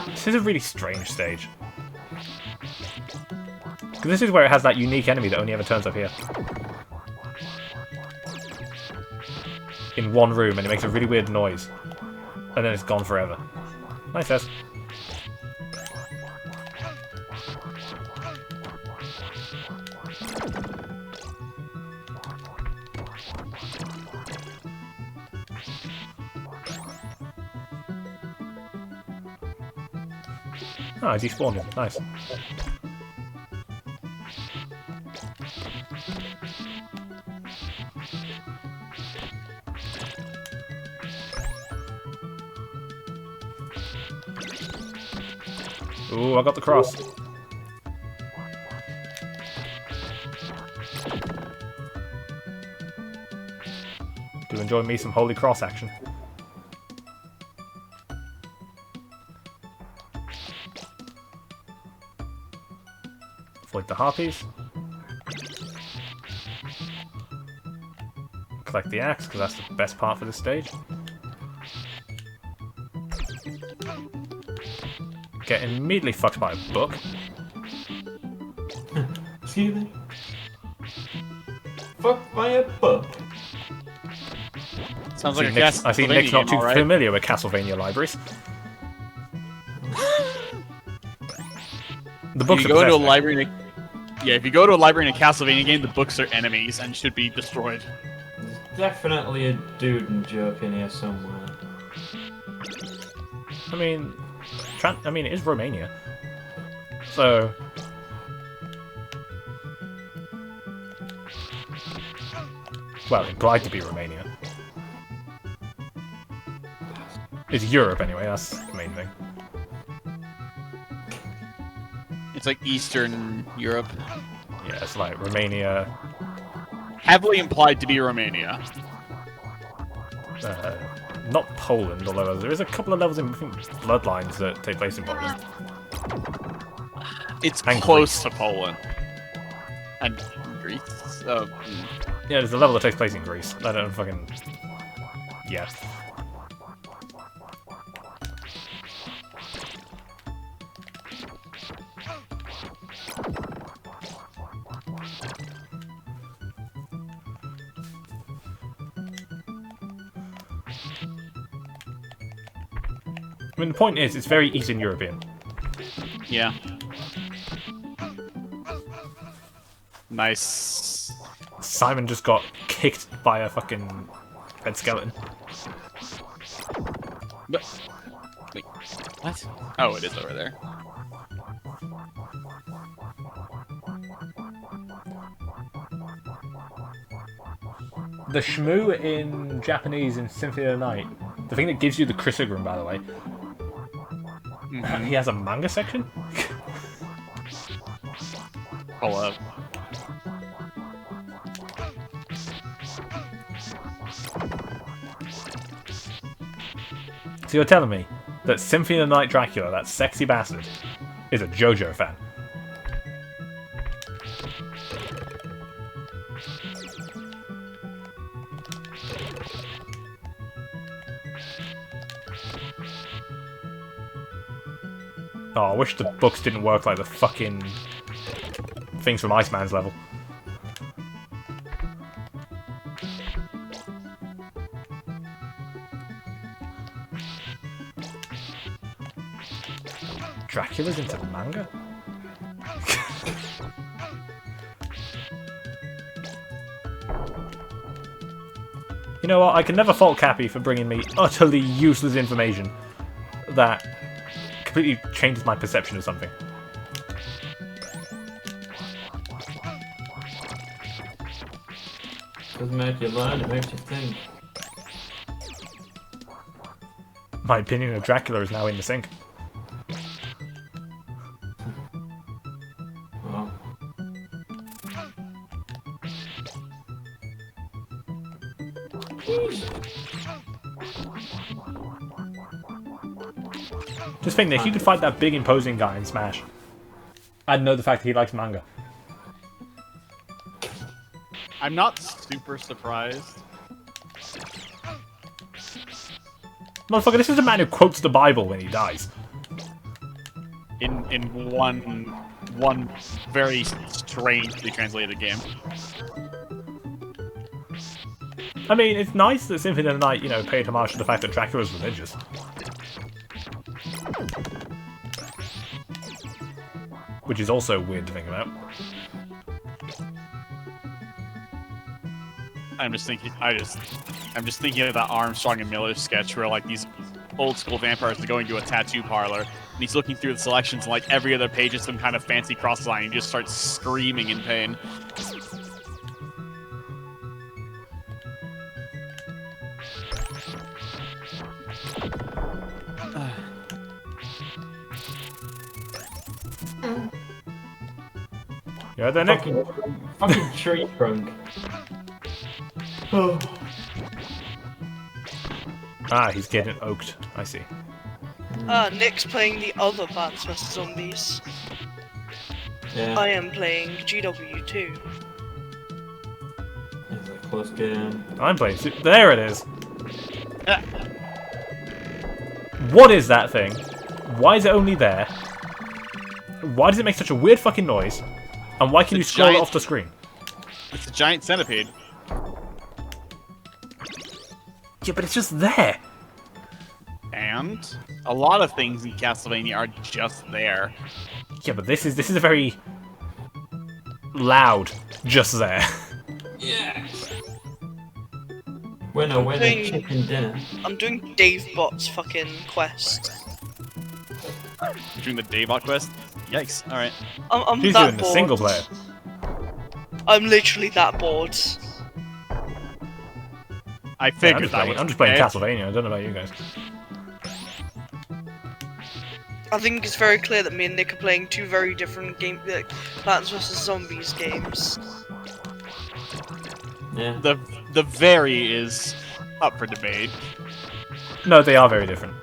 This is a really strange stage. Because this is where it has that unique enemy that only ever turns up here. In one room, and it makes a really weird noise. And then it's gone forever. Nice S. Oh, I despawned him. Nice. Ooh, I got the cross. Do enjoy me some Holy Cross action. Avoid the harpies. Collect the axe, because that's the best part for this stage. Get immediately fucked by a book. Excuse me? Fucked by a book. Sounds like a Nick's, I see Nick's not too right? familiar with Castlevania libraries. The books If are you go to a possessed, library, if you go to a library in a Castlevania game, the books are enemies and should be destroyed. There's definitely a dude and joke in here somewhere. I mean, it is Romania. So... Well, implied to be Romania. It's Europe anyway, that's the main thing. It's like Eastern Europe. Yeah, it's like Romania, Heavily implied to be Romania. not Poland, although there is a couple of levels in Bloodlines that take place in Poland. It's And close to Poland. And Greece. So, Yeah, there's a level that takes place in Greece. I don't fucking... Yeah. I mean, the point is, it's very Eastern European. yeah. Nice. Simon just got kicked by a fucking red skeleton. But, wait, what? Oh, it is over there. The shmoo in Japanese in Symphony of the Night, the thing that gives you the Chrysogrim, by the way, he has a manga section? Hold up. So you're telling me that Symphony of the Night Dracula, that sexy bastard, is a JoJo fan? Oh, I wish the books didn't work like the fucking things from Iceman's level. Dracula's into manga? You know what? I can never fault Cappy for bringing me utterly useless information that completely changes my perception of something. Doesn't make you learn, it makes you think. My opinion of Dracula is now in the sink. Well, Just think that if you could fight that big imposing guy in Smash, I'd know the fact that he likes manga. I'm not super surprised. Motherfucker, this is a man who quotes the Bible when he dies. In one very strangely translated game. I mean, it's nice that Symphony of the Night, paid homage to the fact that Dracula's religious. Which is also weird to think about. I'm just thinking of that Armstrong and Miller sketch where like these old school vampires are going to a tattoo parlor and he's looking through the selections and like every other page is some kind of fancy cross design and he just starts screaming in pain. You heard that, Nick? Fucking tree trunk. Ah, he's getting oaked. I see. Nick's playing the other Plants vs Zombies. Yeah. I am playing GW2. It's a close game. I'm playing. There it is. What is that thing? Why is it only there? Why does it make such a weird fucking noise? And why can you scroll it off the screen? It's a giant centipede. Yeah, but it's just there. And a lot of things in Castlevania are just there. Yeah, but this is a very loud just there. Yes. Winner, chicken dinner. I'm doing Dave Bot's fucking quest. You're doing the Daybot quest? Yikes. Alright. I'm He's that doing the bored. single player. I'm literally that bored. I Yeah, figured I'm just playing Castlevania. I don't know about you guys. I think it's very clear that me and Nick are playing two very different Plants vs Zombies games. Yeah. The very is up for debate. No, they are very different.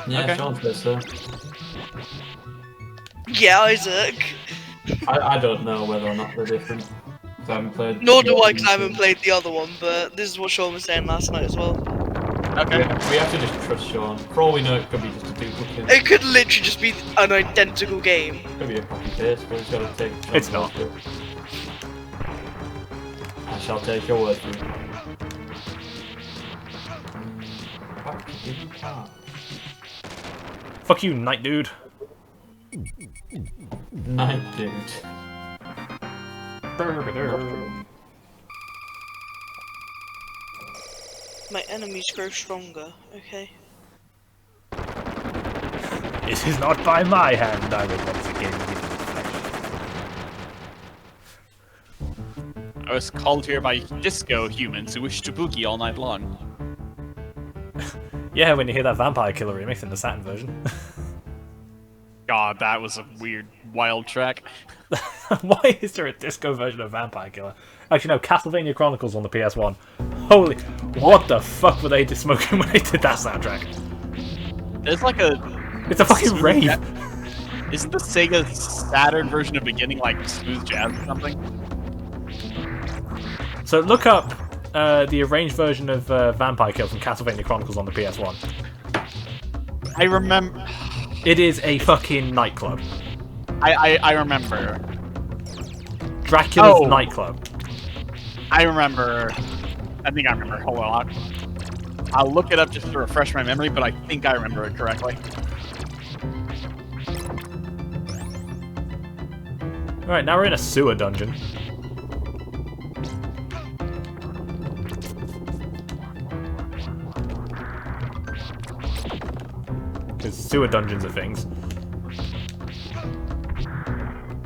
Yeah, Okay. Sean says so. Yeah, Isaac. I don't know whether or not they're different. 'Cause I haven't played. Nor do I, because I haven't played the other one, but this is what Sean was saying last night as well. Okay. We have to just trust Sean. For all we know, it could be just a duplicate. It could literally just be an identical game. It could be a copy paste, but we've got to take. Sean's It's not. word for it. I shall take your word for it. Back to the car. Fuck you, night dude. Night dude. My enemies grow stronger, okay? It is not by my hand I will once again give you flesh. I was called here by disco humans who wish to boogie all night long. Yeah, when you hear that Vampire Killer remix in the Saturn version. God, that was a weird, wild track. Why is there a disco version of Vampire Killer? Actually, no, Castlevania Chronicles on the PS1. Holy, what the fuck were they smoking when they did that soundtrack? There's like a... It's a fucking smooth rave. Isn't the Sega Saturn version of Beginning like smooth jazz or something? So look up the arranged version of Vampire Killer from Castlevania Chronicles on the PS1. I remember... It is a fucking nightclub. I remember. Dracula's Oh. nightclub. I remember. I think I remember. Hold on. I'll look it up just to refresh my memory, but I think I remember it correctly. Alright, now we're in a sewer dungeon. Because sewer dungeons are things.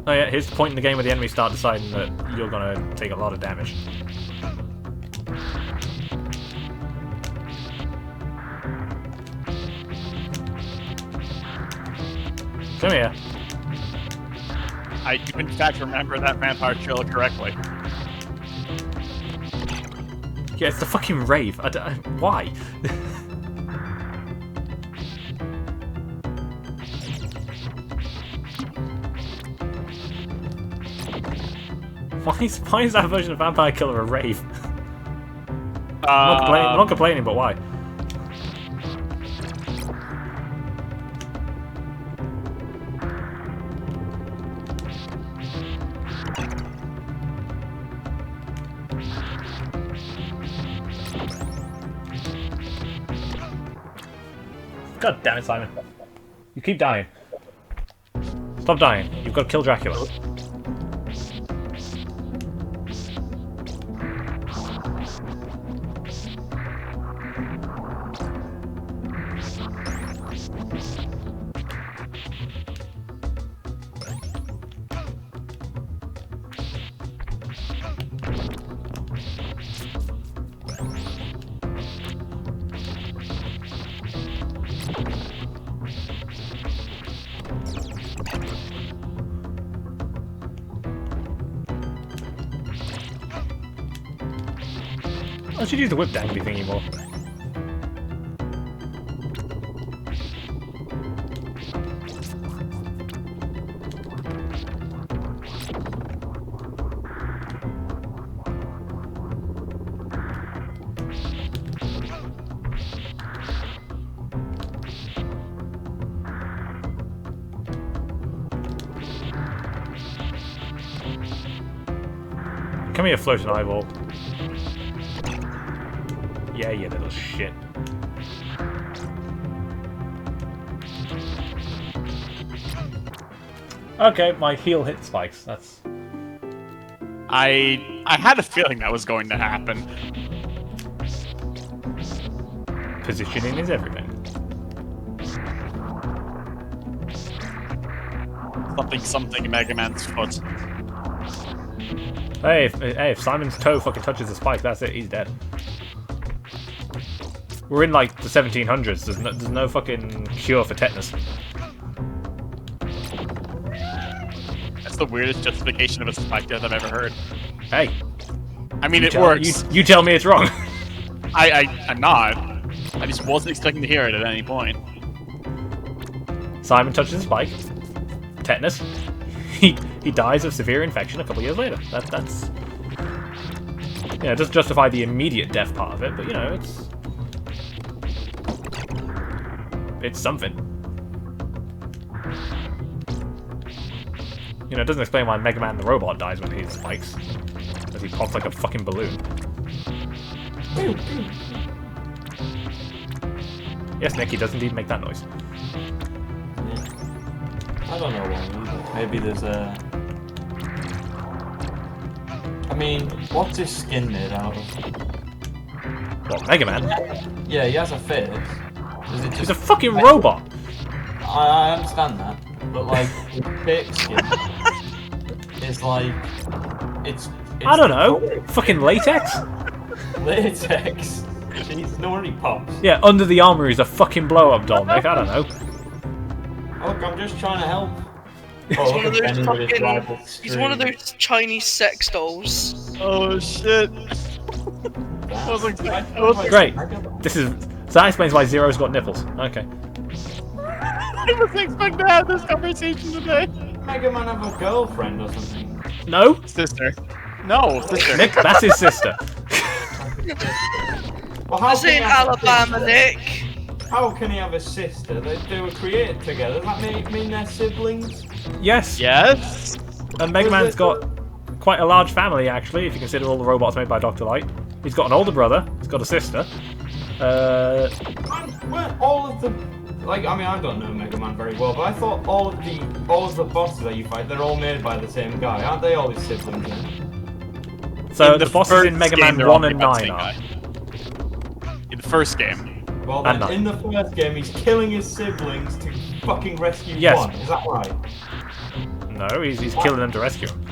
Oh yeah, here's the point in the game where the enemies start deciding that you're gonna take a lot of damage. Come here. I do in fact remember that Vampire Killer correctly. Yeah, it's the fucking rave. Why? Why is that version of Vampire Killer a rave? I'm not complaining, but why? God damn it, Simon. You keep dying. Stop dying. You've got to kill Dracula. I should use the whip dangly thingy more. Come here, floating eyeball. Yeah, you little shit. Okay, my heel hit spikes. That's... I had a feeling that was going to happen. Positioning is everything. Something Mega Man's foot. Hey, if Simon's toe fucking touches the spike, that's it. He's dead. We're in like the 1700s. There's no fucking cure for tetanus. That's the weirdest justification of a spike death I've ever heard. Hey, I mean, it works. You tell me it's wrong. I'm not. I just wasn't expecting to hear it at any point. Simon touches the spike. Tetanus. He dies of severe infection a couple years later. That's... Yeah, it doesn't justify the immediate death part of it, but you know, it's something. You know, it doesn't explain why Mega Man the robot dies when he spikes. Because he pops like a fucking balloon. Yes, Nick, he does indeed make that noise. I don't know why. Maybe there's a... I mean, what's his skin made out of? What, Mega Man? Yeah, he has a face. Is it just... He's a fucking robot! I understand that, but like, his fake skin is like... It's I don't know. Fucking latex? latex. Jeez, no wonder he pops. Yeah, under the armor is a fucking blow-up doll, Nick. I don't know. Look, I'm just trying to help. He's Oh, one of look at those Benny with his rival fucking. He's one of string. those Chinese sex dolls. Oh shit! I was like, Great. This is... So that explains why Zero's got nipples. Okay. I wasn't expecting to have this conversation today. Mega Man have a girlfriend or something? No? Sister. No, sister. Nick, that's his sister. Well, how This can he ain't have a Alabama, sister? Nick. How can he have a sister? They were created together. Does that mean they're siblings? Yes. Yes. And Mega Man's got quite a large family, actually, if you consider all the robots made by Dr. Light. He's got an older brother. He's got a sister. Weren't all of the... Like, I mean, I don't know Mega Man very well, but I thought all of the bosses that you fight, they're all made by the same guy. Aren't they all his siblings then? So the bosses in Mega Man 1 and 9 are. In the first game. Well, And then, in the first game, he's killing his siblings to fucking rescue Yes. one. Is that right? No, he's killing them to rescue him.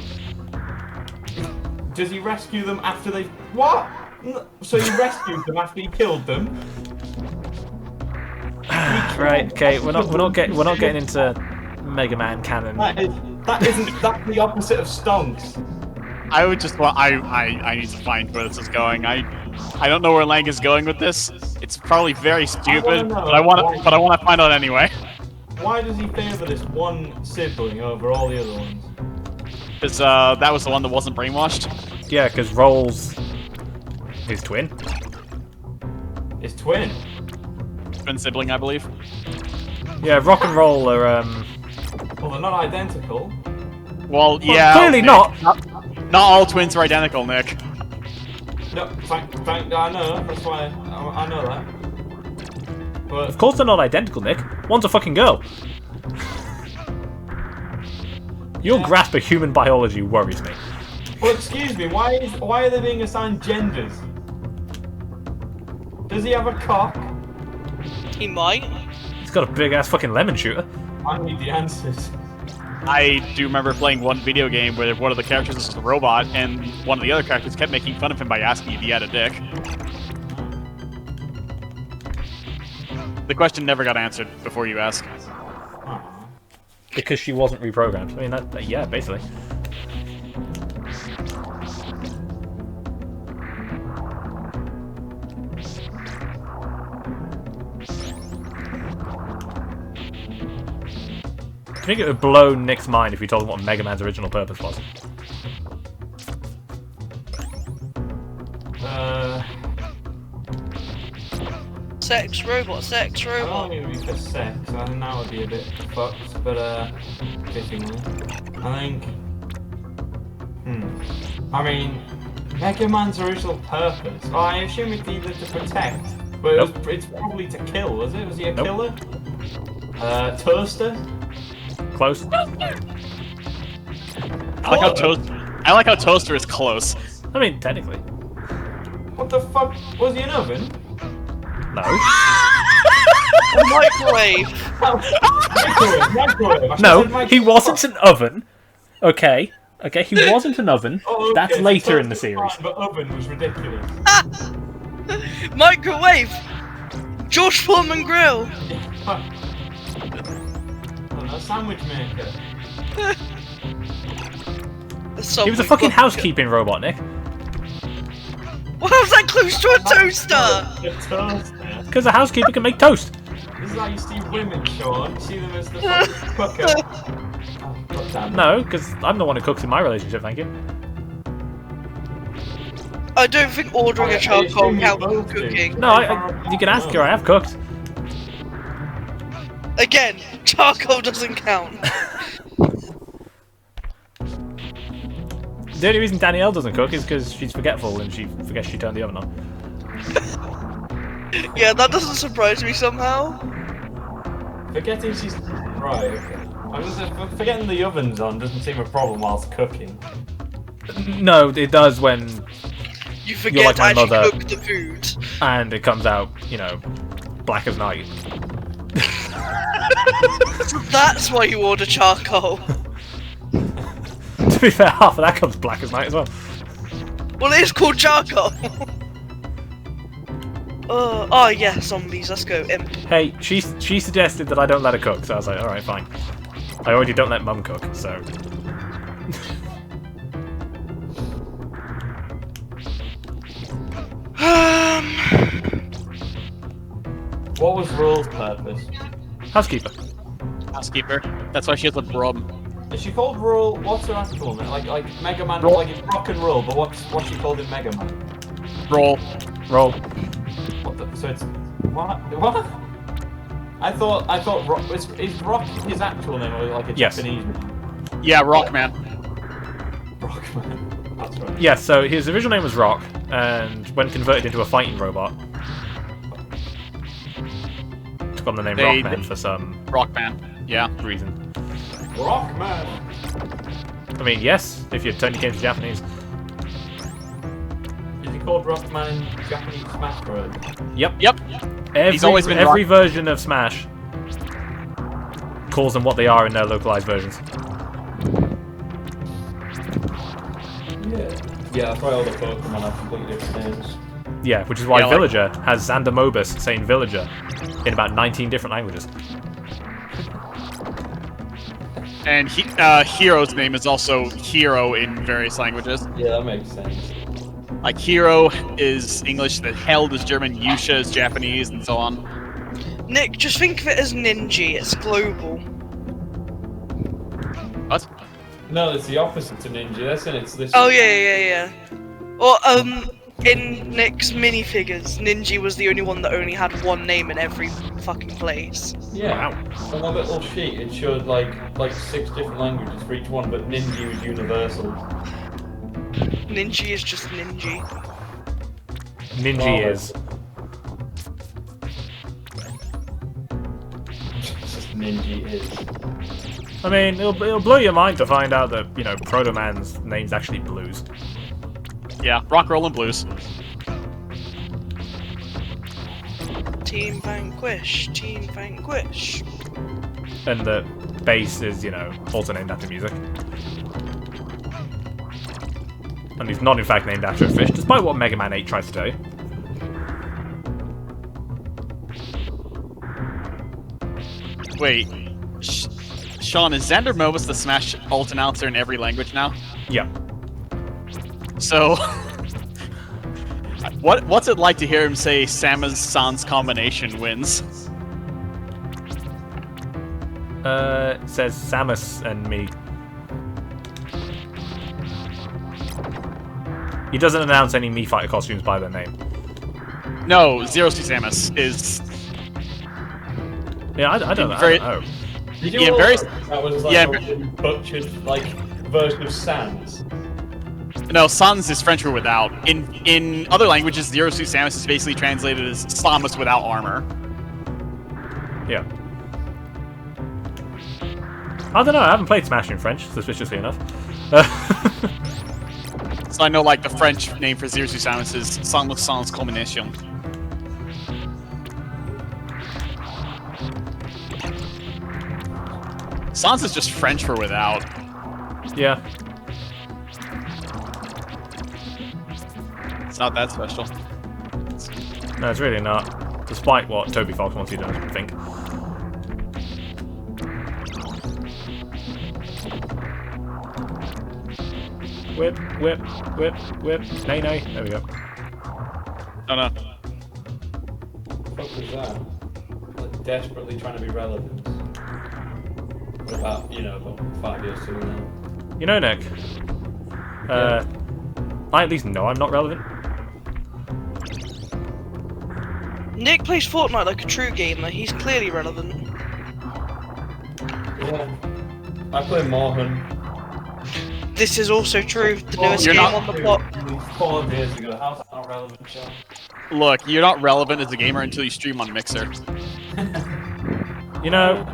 Does he rescue them after they... What? So he rescued them after he killed them? Right, okay, we're not getting into Mega Man canon. That's the opposite of stonks. I would just want. I need to find where this is going. I don't know where Lang is going with this. It's probably very stupid, know. but I want to find out anyway. Why does he favor this one sibling over all the other ones? Because that was the one that wasn't brainwashed. Yeah, because Roll's his twin. His twin. Twin sibling, I believe. Yeah, Rock and Roll are Well, they're not identical. Well, yeah. clearly Nick. not. Not all twins are identical, Nick. No, I know. That's why I know that. But Of course they're not identical, Nick. One's a fucking girl. Your grasp of human biology worries me. well, excuse me. Why are they being assigned genders? Does he have a cock? He might. He's got a big ass fucking lemon shooter. I need the answers. I do remember playing one video game where one of the characters was a robot, and one of the other characters kept making fun of him by asking if he had a dick. The question never got answered before you ask. Aw. Because she wasn't reprogrammed. I mean, yeah, basically. you think it would blow Nick's mind if you told him what Mega Man's original purpose was? Sex robot, sex I robot. don't think it would be for sex. I think that would be a bit fucked, but fittingly. I think. I mean, Mega Man's original purpose. Oh, I assume it's either to protect, but it's probably to kill, was it? Was he a killer? Toaster? Close. I like how Toaster is close. I mean, technically. What the fuck? Was he an oven? No. Microwave. Microwave. I No, said microwave. he wasn't an oven. Okay. Okay, he wasn't an oven. Oh, okay, That's so later in the toaster series. fine, but oven was ridiculous. Microwave. George Foreman grill. Oh, no, sandwich maker. He was a fucking housekeeping robot, Nick. Well, how's that close to a toaster? A toaster. Because a housekeeper can make toast. This is how you see women, Sean. You see them as the fucking cooker. Oh, God damn it. No, because I'm the one who cooks in my relationship, thank you. I don't think ordering a charcoal assume you counts both as do. cooking. No, you can ask her, I have cooked. Again, charcoal doesn't count. The only reason Danielle doesn't cook is because she's forgetful and she forgets she turned the oven on. Yeah, that doesn't surprise me somehow. Forgetting she's... Right, okay. I was just forgetting the oven's on doesn't seem a problem whilst cooking. No, it does when... You forget like my to actually mother. cook the food. And it comes out, you know, black as night. That's why you order charcoal. To be fair, half of that comes black as night as well. Well, it is called charcoal. Oh yeah, zombies. Let's go. Imp. Hey, she suggested that I don't let her cook, so I was like, alright, fine. I already don't let Mum cook, so... What was Roll's purpose? Housekeeper. Housekeeper. That's why she has a broom. Is she called Roll? What's her actual name? Like Mega Man, Roll. like it's rock and roll, but what's she called in Mega Man? Roll. Roll. What the, so it's what? I thought Rock is Rock his actual name or like a Yes. Japanese name? Yeah, Rockman. Rockman. That's right. Yeah, so his original name was Rock, and when converted into a fighting robot, took on the name Rockman for some Rockman. Yeah. reason. Rockman. I mean, yes, if you turn your game to Japanese. Is he called Rockman in Japanese Smash Bros? Yep. Yep. He's always been every version of Smash calls them what they are in their localized versions. Yeah, that's why all the Pokemon have completely different names. Yeah, which is why Yeah, like- Villager has Xander Mobus saying Villager in about 19 different languages. And Hero's name is also Hero in various languages. Yeah, that makes sense. Like Hero is English, the Held is German, Yusha is Japanese, and so on. Nick, just think of it as Ninja. It's global. What? No, it's the opposite to Ninja. That's in it's this. Oh yeah. Or in Nick's minifigures, Ninja was the only one that only had one name in every fucking place. Yeah. Wow. On that little sheet, it showed like 6 different languages for each one, but Ninja was universal. Ninja is just Ninja. Ninja Oh. is. Just Ninja is. I mean, it'll blow your mind to find out that, you know, Proto Man's name's actually Blues. Yeah, rock, roll, and blues. Team Vanquish. Team Vanquish. And the bass is, you know, also named after music. And he's not in fact named after a fish, despite what Mega Man 8 tries to tell you. Wait. Sean, is Xander Mobus the Smash alt announcer in every language now? Yeah. So, what's it like to hear him say Samus Sans combination wins? It says Samus and me. He doesn't announce any Mii Fighter costumes by their name. No, Zero Suit Samus is. Yeah, I don't know. Very- I don't know. Did you Yeah, all very- think that was like yeah, a really butchered like version of Sans? No, Sans is French for without. In other languages, Zero Suit Samus is basically translated as Samus without armor. Yeah. I don't know. I haven't played Smash in French, suspiciously enough. So I know, like, the French name for Zero Suit Samus is Samus Sans Culmination. Sans is just French for without. Yeah. It's not that special. No, it's really not. Despite what Toby Fox wants you to think. Whip, whip, whip, whip. Nay, nay. There we go. Oh no. What was that? Like desperately trying to be relevant. About, about 5 years too now. You know, Nick. I at least know I'm not relevant. Nick plays Fortnite like a true gamer. He's clearly relevant. Yeah. I play Morhan. This is also true. The newest you're game not- on the block. 4 years ago. How's that not relevant, John? Look, you're not relevant as a gamer until you stream on Mixer. You know,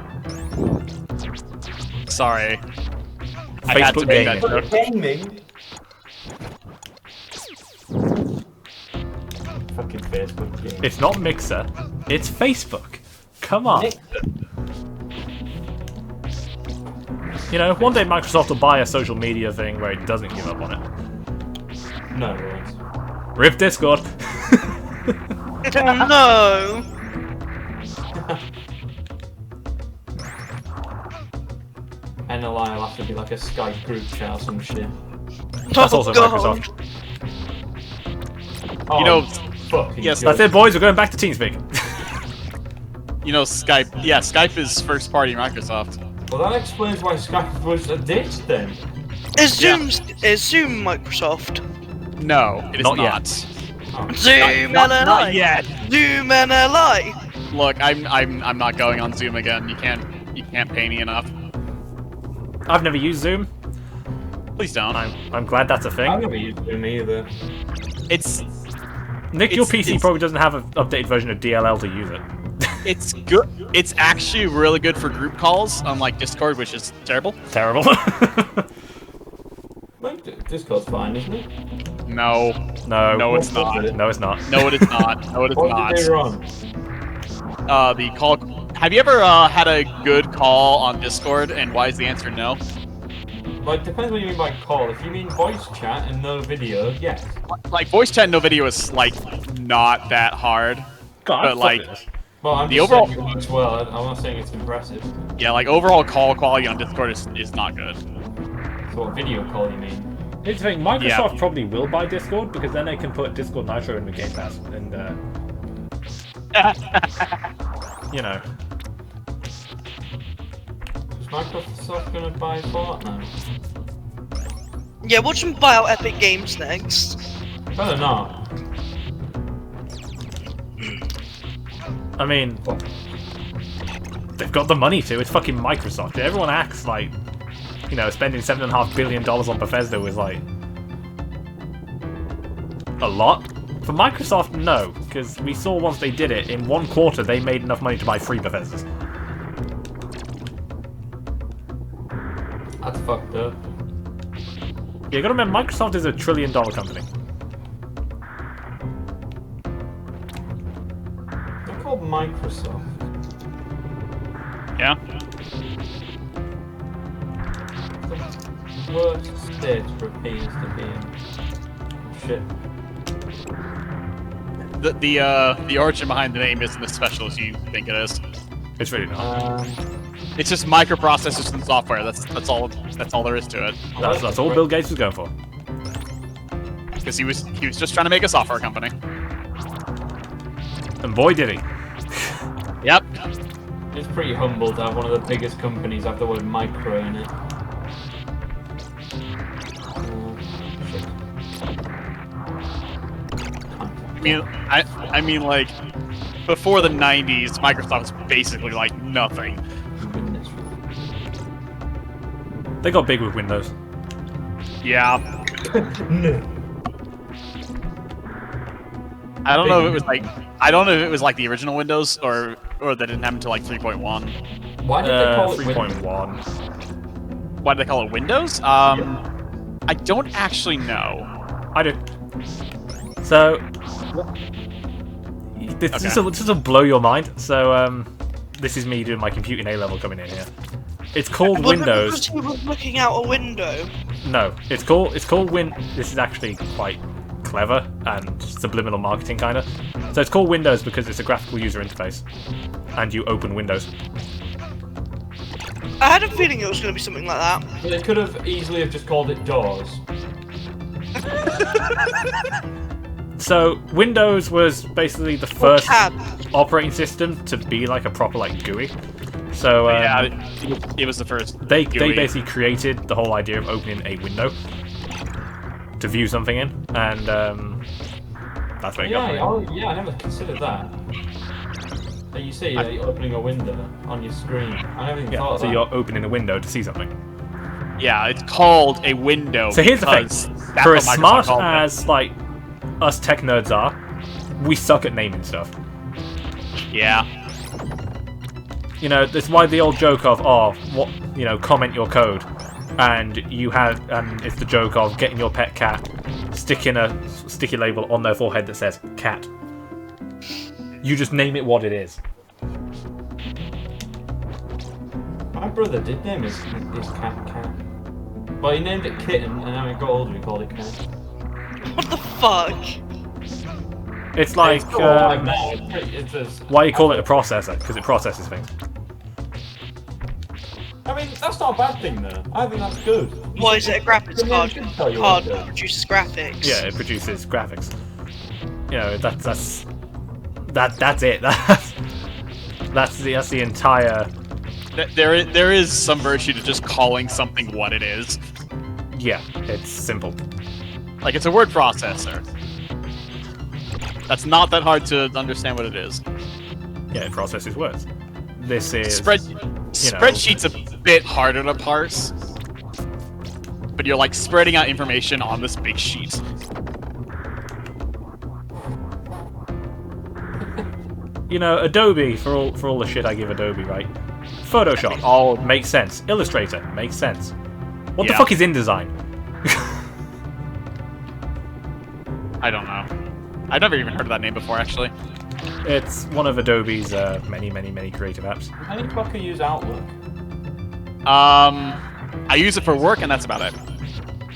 Sorry. I had to Facebook make that gaming. joke. Gaming? Fucking Facebook gaming. It's not Mixer. It's Facebook. Come on. You know, one day Microsoft will buy a social media thing where it doesn't give up on it. No, it won't. Rip Discord. No! NLI will have to be like a Skype group chat or some shit. That's Oh, also God. Microsoft. Oh, You know, fucking yes, That's it, boys. We're going back to TeamSpeak. You know, Skype. Yeah, Skype is first party Microsoft. Well, that explains why Skype was a ditch then. Is Zoom Microsoft? No, it is Not not. yet. Zoom Not NLI. yet. Zoom NLI. Look, I'm not going on Zoom again. You can't pay me enough. I've never used Zoom. Please don't. I'm glad that's a thing. I've never used Zoom either. It's Nick, your it's- PC it's- probably doesn't have an updated version of DLL to use it. it's good. It's actually really good for group calls, unlike Discord, which is terrible. Terrible. Like, Discord's fine, isn't it? No, No. no, it's not. No, it's not. No, it is not. No, it is What not. did they run? The call. Have you ever had a good call on Discord, and why is the answer no? Like, depends what you mean by call. If you mean voice chat and no video, yes. Like voice chat, no video is like not that hard. God, But, fuck like, this. Well, I'm The just overall- saying it works well. I'm not saying it's impressive. Yeah, like overall call quality on Discord is not good. So what video call you mean? Here's the thing, Microsoft Yeah. probably will buy Discord because then they can put Discord Nitro in the Game Pass and, you know. Is Microsoft gonna buy Fortnite? Yeah, watch them buy out Epic Games next. Better not. I mean, they've got the money to. It's fucking Microsoft. Everyone acts like, you know, spending $7.5 billion on Bethesda was like a lot. For Microsoft, no, because we saw once they did it, in 1 quarter they made enough money to buy 3 Bethesdas. That's fucked up. Yeah, you gotta remember, Microsoft is a $1 trillion company. They're called Microsoft. Yeah. The worst state for a piece to be in. Shit. The origin behind the name isn't as special as you think it is. It's really not. It's just microprocessors and software. That's all there is to it. That's all Bill Gates was going for. Because he was just trying to make a software company. And boy did he. Yep. It's pretty humble to have one of the biggest companies have the word micro in it. Shit. I mean, like, before the 90s, Microsoft was basically like nothing. They got big with Windows. Yeah. No. I don't know if it was like the original Windows or that didn't happen until like 3.1. Why did they call it 3.1. Why do they call it Windows? I don't actually know. I do. So, this will blow your mind. So, this is me doing my computing A-level coming in here. It's called Windows. Because he was looking out a window. No, it's called This is actually quite clever and subliminal marketing kind of. So it's called Windows because it's a graphical user interface, and you open Windows. I had a feeling it was going to be something like that. But they could have easily just called it DOORS. So Windows was basically the first operating system to be like a proper like GUI. So yeah, it was the first. They GUI. basically created the whole idea of opening a window to view something in, and that's where it got. Yeah, I never considered that. Like you see, you're opening a window on your screen. I never even thought of so that. you're opening a window to see something. Yeah, it's called a window. So here's the thing: that's for what as Microsoft smart called it. as like us tech nerds are, we suck at naming stuff. Yeah. You know, that's why the old joke of, comment your code. And it's the joke of getting your pet cat, sticking a sticky label on their forehead that says cat. You just name it what it is. My brother did name his cat Cat. Well, he named it Kitten, and then when it got older, he called it Cat. What the fuck? It's like, It's still alive now. It's just, why you call it a processor? Because it processes things. I mean, that's not a bad thing, though. I think that's good. Why is it a graphics card? Card Card that produces graphics. Yeah, it produces graphics. You know, that's it. That's the entire. There is some virtue to just calling something what it is. Yeah, it's simple. Like, it's a word processor. That's not that hard to understand what it is. Yeah, it processes words. This is Spreadsheet's a bit harder to parse, but you're like spreading out information on this big sheet. You know, Adobe, for all the shit I give Adobe, right? Photoshop All makes sense. Illustrator makes sense. What the Yeah. fuck is InDesign? I don't know. I've never even heard of that name before, actually. It's one of Adobe's many creative apps. How do you fucking use Outlook? I use it for work, and that's about it.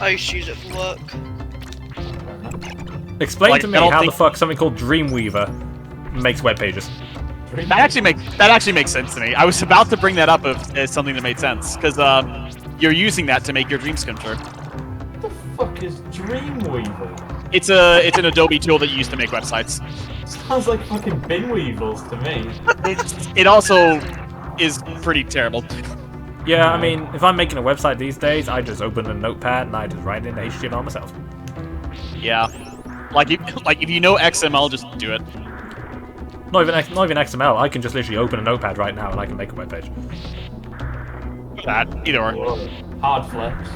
I used to use it for work. Explain Like, to me I don't how think- the fuck something called Dreamweaver makes web pages. That actually makes sense to me. I was about to bring that up as something that made sense, because you're using that to make your dreams come true. What the fuck is Dreamweaver? It's an Adobe tool that you use to make websites. Sounds like fucking bin weevils to me. It also is pretty terrible. Yeah, I mean, if I'm making a website these days, I just open a notepad and I just write in HTML myself. Yeah, like if you know XML, just do it. Not even XML. I can just literally open a notepad right now and I can make a web page. That either or. Whoa. Hard flex.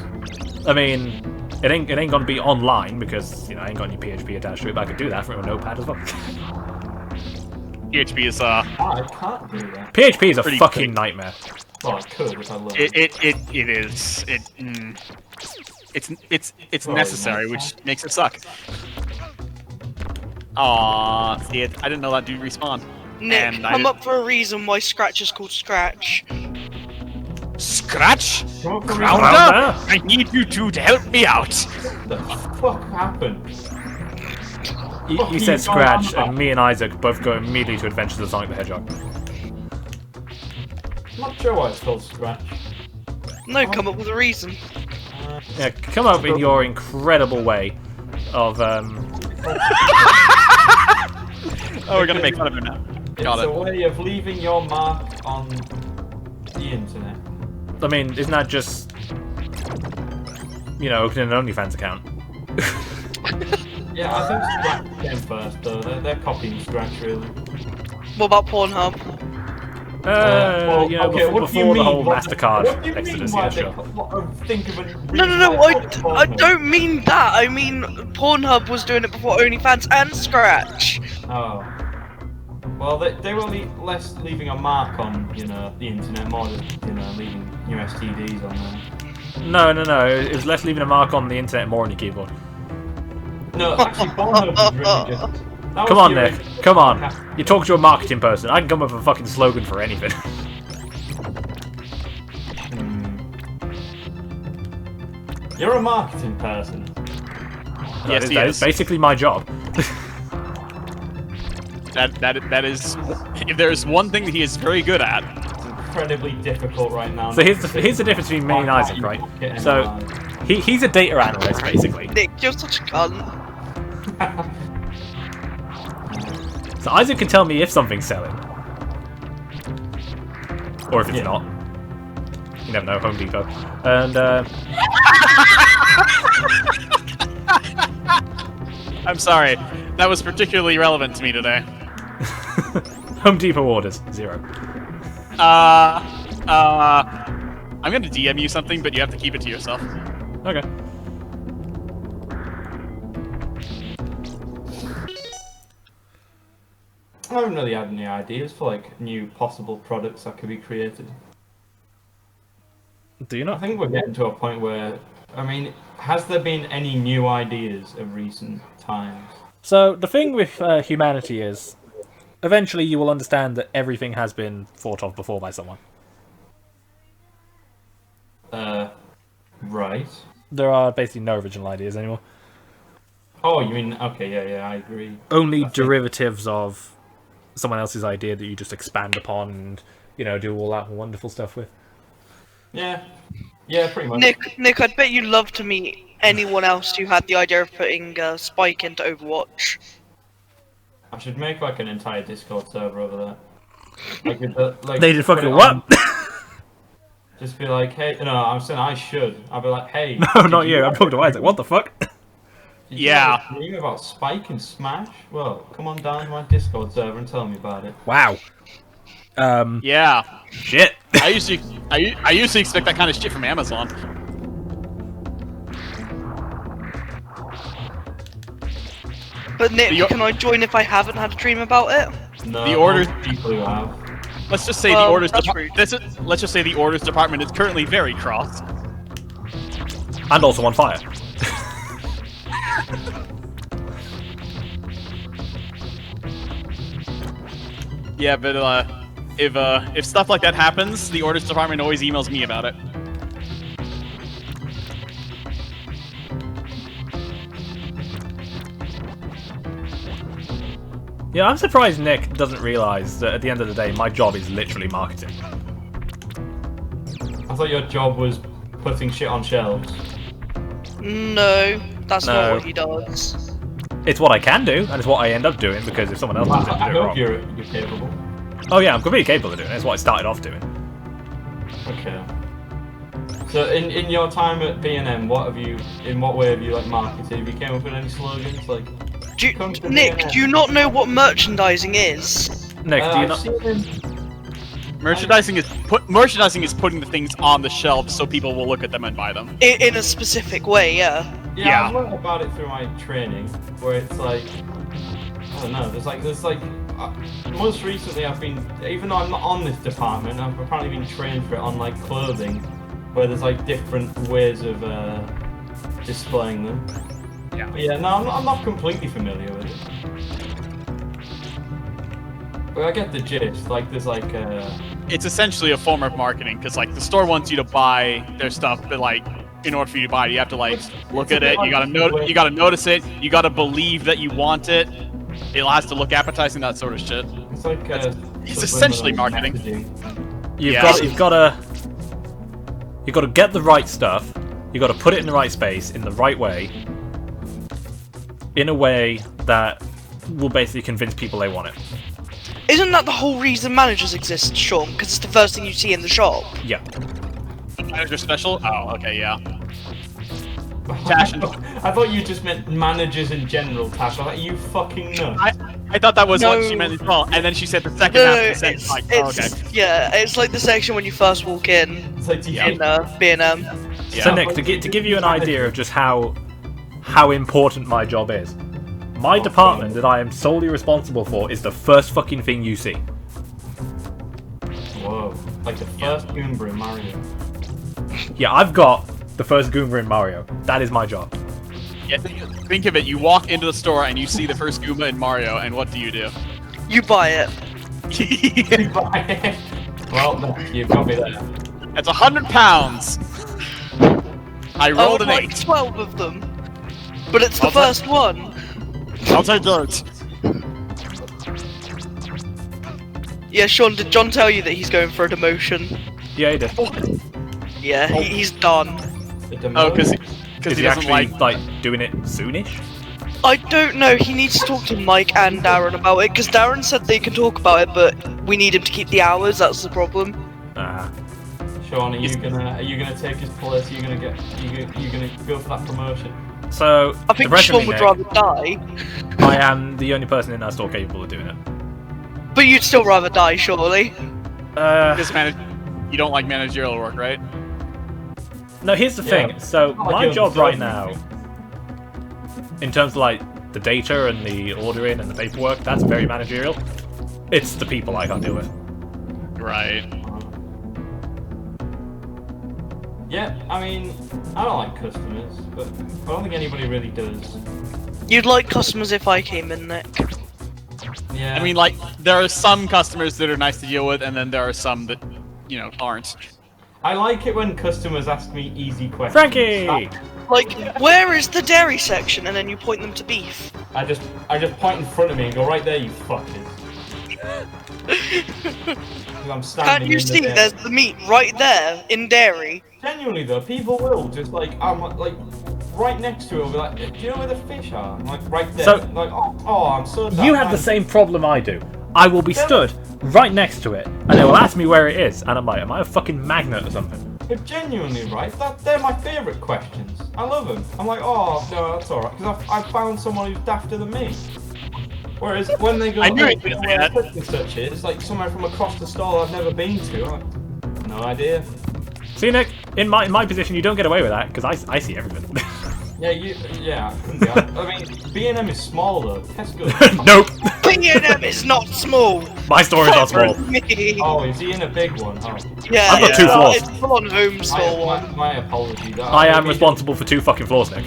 I mean, it ain't gonna be online because I ain't got any PHP attached to it, but I could do that from a notepad as well. PHP is I can't do that. PHP is a Pretty fucking quick. nightmare. Well, I could if I learned. it is it's Well, necessary, nice. which makes it suck. Aw, see it. I didn't know that dude respawned. Nick, And I come did- up for a reason why Scratch is called Scratch. Scratch, Come on, Grounder, I need you two to help me out. What the fuck happened? You Fucking said Scratch, Grounder. and me and Isaac both go immediately to Adventures of Sonic the Hedgehog. I'm not sure why it's called Scratch. No, come up with a reason. Yeah, come up in your incredible way of Oh, we're gonna make fun of him now. It's Got a it. way of leaving your mark on the internet. I mean, isn't that just, you know, opening an OnlyFans account? Yeah, I think Scratch came first, though. They're copying Scratch, really. What about Pornhub? Well, you know, okay, what do you before the mean? whole What MasterCard do you mean exodus, why yeah, they sure. think of a No, reason no, why I it's called I Pornhub? don't mean that. I mean Pornhub was doing it before OnlyFans and Scratch. Oh. Well, they were less leaving a mark on, you know, the internet, more just, you know, leaving your STDs on there. No. It was less leaving a mark on the internet, more on your keyboard. No, actually, Pornhub was really just... that Come was on, the Nick. original- Come on. You talk to a marketing person. I can come up with a fucking slogan for anything. You're a marketing person. Yes, he that is. is basically my job. That is. If there's one thing that he is very good at, It's incredibly difficult right now. So here's the difference between me and Isaac, right? So he's a data analyst, basically. Nick, you're such a cunt. So Isaac can tell me if something's selling. Or if it's not. You never know, Home Depot. And, I'm sorry, that was particularly relevant to me today. Home Depot orders, 0. I'm gonna DM you something, but you have to keep it to yourself. Okay. I haven't really had any ideas for, like, new possible products that could be created. Do you I not? think we're getting to a point where, I mean, has there been any new ideas of recent times? So, the thing with humanity is, eventually you will understand that everything has been thought of before by someone. Right. There are basically no original ideas anymore. Oh, you mean, okay, yeah, I agree. Only I think- derivatives of someone else's idea that you just expand upon and, you know, do all that wonderful stuff with. Yeah, pretty much. Nick, I'd bet you'd love to meet anyone else who had the idea of putting Spike into Overwatch. I should make, like, an entire Discord server over that. Like, with the, like, They did put fucking it what? on- Just be like, hey, no, I'm saying I should. I'll be like, hey. No, did not you. I'm talking to Isaac. What the fuck? Did you Yeah. have a dream about Spike and Smash? Well, come on down to my Discord server and tell me about it. Wow. Yeah, Shit. I usually expect that kind of shit from Amazon. But Nick, The- can I join if I haven't had a dream about it? No, The orders- most people who have. Let's just say Well, the orders. that's rude. Let's just say the orders department is currently very cross. And also on fire. Yeah, but if stuff like that happens, the orders department always emails me about it. Yeah, I'm surprised Nick doesn't realise that at the end of the day, my job is literally marketing. I thought your job was putting shit on shelves. No, that's No. not what he does. It's what I can do, and it's what I end up doing, because if someone else does it, I they do it hope wrong. you're capable. Oh yeah, I'm completely capable of doing it. It's what I started off doing. Okay. So in your time at B&M, in what way have you like marketed? Have you came up with any slogans like? Come to Nick, B&M. do you not know what merchandising is? Nick, do you I've not? seen them. Merchandising is putting the things on the shelves so people will look at them and buy them. In a specific way, yeah. Yeah. I've learned about it through my training, where it's like, I don't know. There's like, most recently I've been, even though I'm not on this department, I've apparently been trained for it on like clothing, where there's like different ways of displaying them. Yeah. But yeah, no, I'm not completely familiar with it. But I get the gist. Like, there's like It's essentially a form of marketing because like the store wants you to buy their stuff, but like in order for you to buy it, you have to like look at it. You gotta notice it. You gotta believe that you want it. It has to look appetizing, that sort of shit. it's like it's essentially subliminal marketing. messaging. You've got to get the right stuff. You've got to put it in the right space, in the right way, in a way that will basically convince people they want it. Isn't that the whole reason managers exist, Sean? Because it's the first thing you see in the shop. Yeah. Manager special? Oh, okay, yeah. Tash, I thought you just meant managers in general, Tash. I was like, you fucking nuts. I thought that was No. what she meant as well, and then she said the second half of the sentence, like, oh, okay. Yeah, it's like the section when you first walk in It's like, do you in B&M. Yeah. So Nick, to give you an idea of just how important my job is, my department that I am solely responsible for is the first fucking thing you see. Whoa. Like the first Goomba in Mario. Yeah, I've got the first Goomba in Mario. That is my job. Yeah, think of it, you walk into the store and you see the first Goomba in Mario, and what do? You buy it. Well, no, you've got me there. That's 100 pounds! I I rolled would an like 8. 12 of them. But it's the I'll take- first one. I'll take those. Yeah, Sean, did John tell you that he's going for a demotion? Yeah, he did. Yeah, he's done. Oh, because Is he he doesn't actually like... doing it soonish? I don't know, he needs to talk to Mike and Darren about it, because Darren said they can talk about it, but we need him to keep the hours, that's the problem. Ah. Sean, are you gonna take his place? Are you gonna go for that promotion? So I think the rest Sean of me, would Nick, rather die, I am the only person in that store capable of doing it. but you'd still rather die, surely. You don't like managerial work, right? No, here's the Yeah. thing. So Not like my you're job the right sales now, manager. in terms of like the data and the ordering and the paperwork, that's very managerial. It's the people I can't deal with. Right. Yeah, I mean, I don't like customers, but I don't think anybody really does. You'd like customers if I came in, Nick. Yeah. I mean, like, there are some customers that are nice to deal with, and then there are some that, aren't. I like it when customers ask me easy questions. Frankie! Like, where is the dairy section? And then you point them to beef. I just point in front of me and go, right there, you fuckers. 'Cause I'm standing Can't you in the see dairy. there's the meat right there in dairy? Genuinely though, people will just like, I'm like right next to it, will be like, do you know where the fish are? I'm like, right there. So- like, oh, I'm so sad. You have the same problem I do. I will be stood right next to it, and they will ask me where it is, and I'm like, am I a fucking magnet or something? But genuinely, right? They're my favourite questions. I love them. I'm like, oh, no, that's alright, because I found someone who's dafter than me. Whereas when they go, I knew oh, it you know was where that. such and such is, like somewhere from across the stall I've never been to, I'm like, no idea. See, Nick, in my position, you don't get away with that because I see everything. Yeah, I couldn't be. I mean, B&M is small though. Tesco. Nope. B&M is not small. My store is not small. Me. Oh, is he in a big one? Oh. Yeah, I've got two floors. It's full on home store one. My apologies. I am responsible for 2 fucking floors, Nick.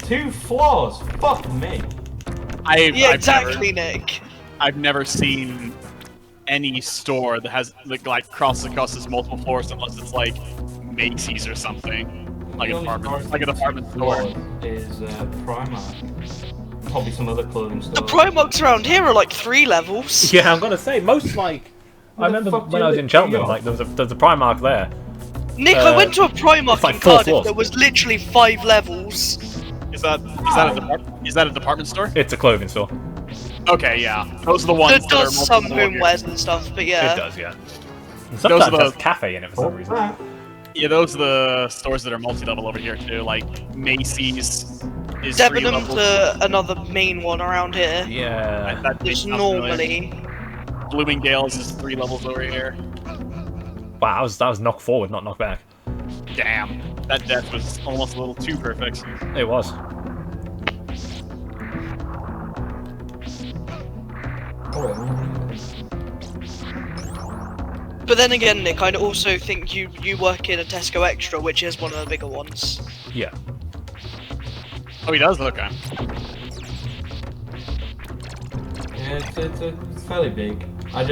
2 floors? Fuck me. Yeah, exactly, Nick. I've never seen any store that has like crosses across this multiple floors unless it's like Macy's or something. Like The an only apartment, store like an apartment store. Is Primark. Probably some other clothing store. The Primarks around here are like 3 levels. Yeah, I'm gonna say most like. I remember fuck do when you I was live in Cheltenham, in? like there was a Primark there. Nick, I went to a Primark it's like in 4 Cardiff floors. that was literally 5 levels. Is that a department store? It's a clothing store. Okay, yeah. Those are the ones It that are does some multiple here. homewares and stuff, but yeah. It does, yeah. And Those sometimes are it has the- cafe in it for some reason. Ah, Yeah, those are the stores that are multi-level over here too. Like Macy's is 3 Debenham levels. to another main one around here. Yeah. That There's sounds familiar. normally. Bloomingdale's is 3 levels over here. Wow, that was knock forward, not knock back. Damn, that death was almost a little too perfect. It was. But then again, Nick, I also think you work in a Tesco Extra, which is one of the bigger ones. Yeah. Oh, he does? Okay. Yeah, it's fairly big. I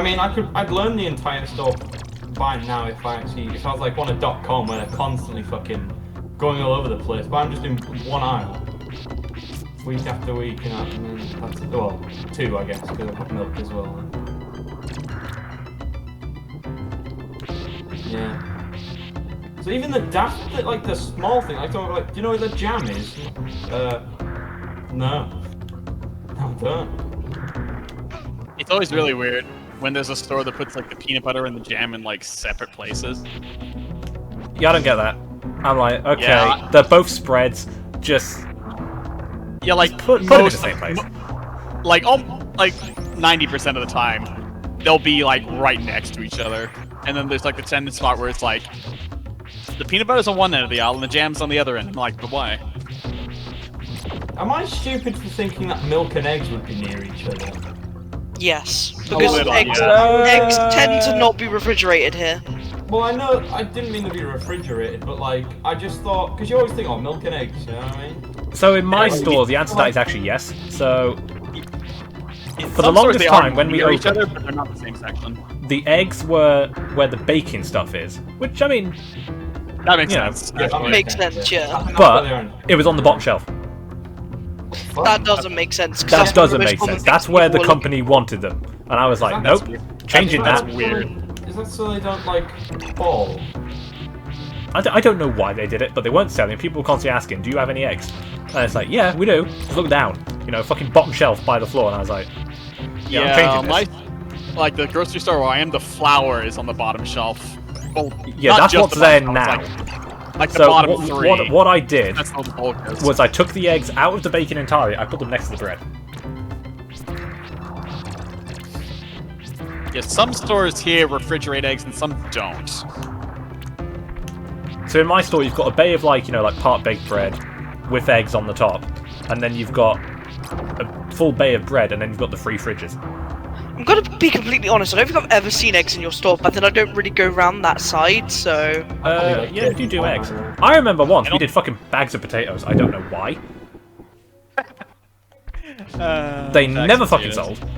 mean, I'd learn the entire store by now if I was like one of .com where they're constantly fucking going all over the place. But I'm just in one aisle, week after week, and then that's, well, 2 I guess, because I've got milk as well. Yeah. So even the daft, like the small thing, like, do you know where the jam is? No. No, I don't. It's always really weird when there's a store that puts like the peanut butter and the jam in like separate places. Yeah, I don't get that. I'm like, okay, Yeah. they're both spreads. Just Yeah, like put them in the same place. Like 90% of the time, they'll be like right next to each other, and then there's like the 10 spot where it's like the peanut butter's on one end of the aisle and the jam's on the other end. I'm like, but why? Am I stupid for thinking that milk and eggs would be near each other? Yes, A because little, eggs tend to not be refrigerated here. Well, I know I didn't mean to be refrigerated, but like I just thought because you always think, oh, milk and eggs, you know what I mean? So in my Yeah, store, the answer to that is actually yes. So In For the some stores, longest they are time, when we near each opened- other, but they're not the same section. the eggs were where the baking stuff is, which I mean, That makes Yeah. sense. Yeah, actually. Makes sense, yeah. I think that's But- what they're on. it was on the bottom shelf. That doesn't make sense. 'cause That that's one of the doesn't most make common sense. things That's where the people are company wanted them, and I was like, That's nope, weird. changing That's that. weird. Is that so they don't like fall? I don't know why they did it, but they weren't selling. People were constantly asking, "Do you have any eggs?" And it's like, "Yeah, we do." Just look down, fucking bottom shelf by the floor, and I was like, "Yeah, I'm changing this." like the grocery store where I am, the flour is on the bottom shelf. Well, Yeah, not that's just what's the there bottom now. shelf, like the So bottom three. what I did That's how the bulk is. was I took the eggs out of the bacon entirely. I put them next to the bread. Yeah, some stores here refrigerate eggs and some don't. So in my store, you've got a bay of like part baked bread with eggs on the top, and then you've got a full bay of bread, and then you've got the free fridges. I'm gonna be completely honest, I don't think I've ever seen eggs in your store, but then I don't really go around that side, so... Yeah, you do eggs. I remember once we did fucking bags of potatoes. I don't know why. They Bags never of fucking potatoes. sold.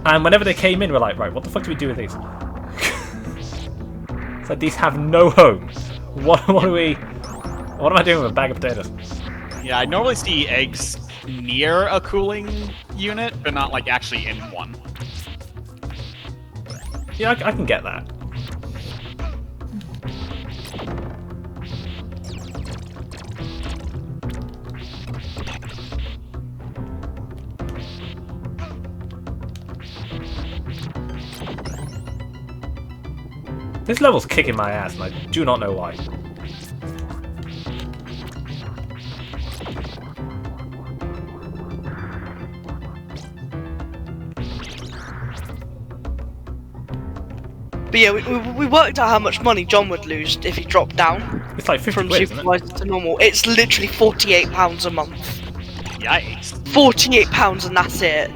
And whenever they came in, we're like, right, what the fuck do we do with these? It's like, these have no home. What am I doing with a bag of potatoes? Yeah, I normally see eggs near a cooling unit, but not like actually in one. Yeah, I can get that. This level's kicking my ass, and I do not know why. But yeah, we worked out how much money John would lose if he dropped down It's like 50 from quid, isn't it? supervisor to normal. It's literally £48 a month. Yikes. £48 and that's it.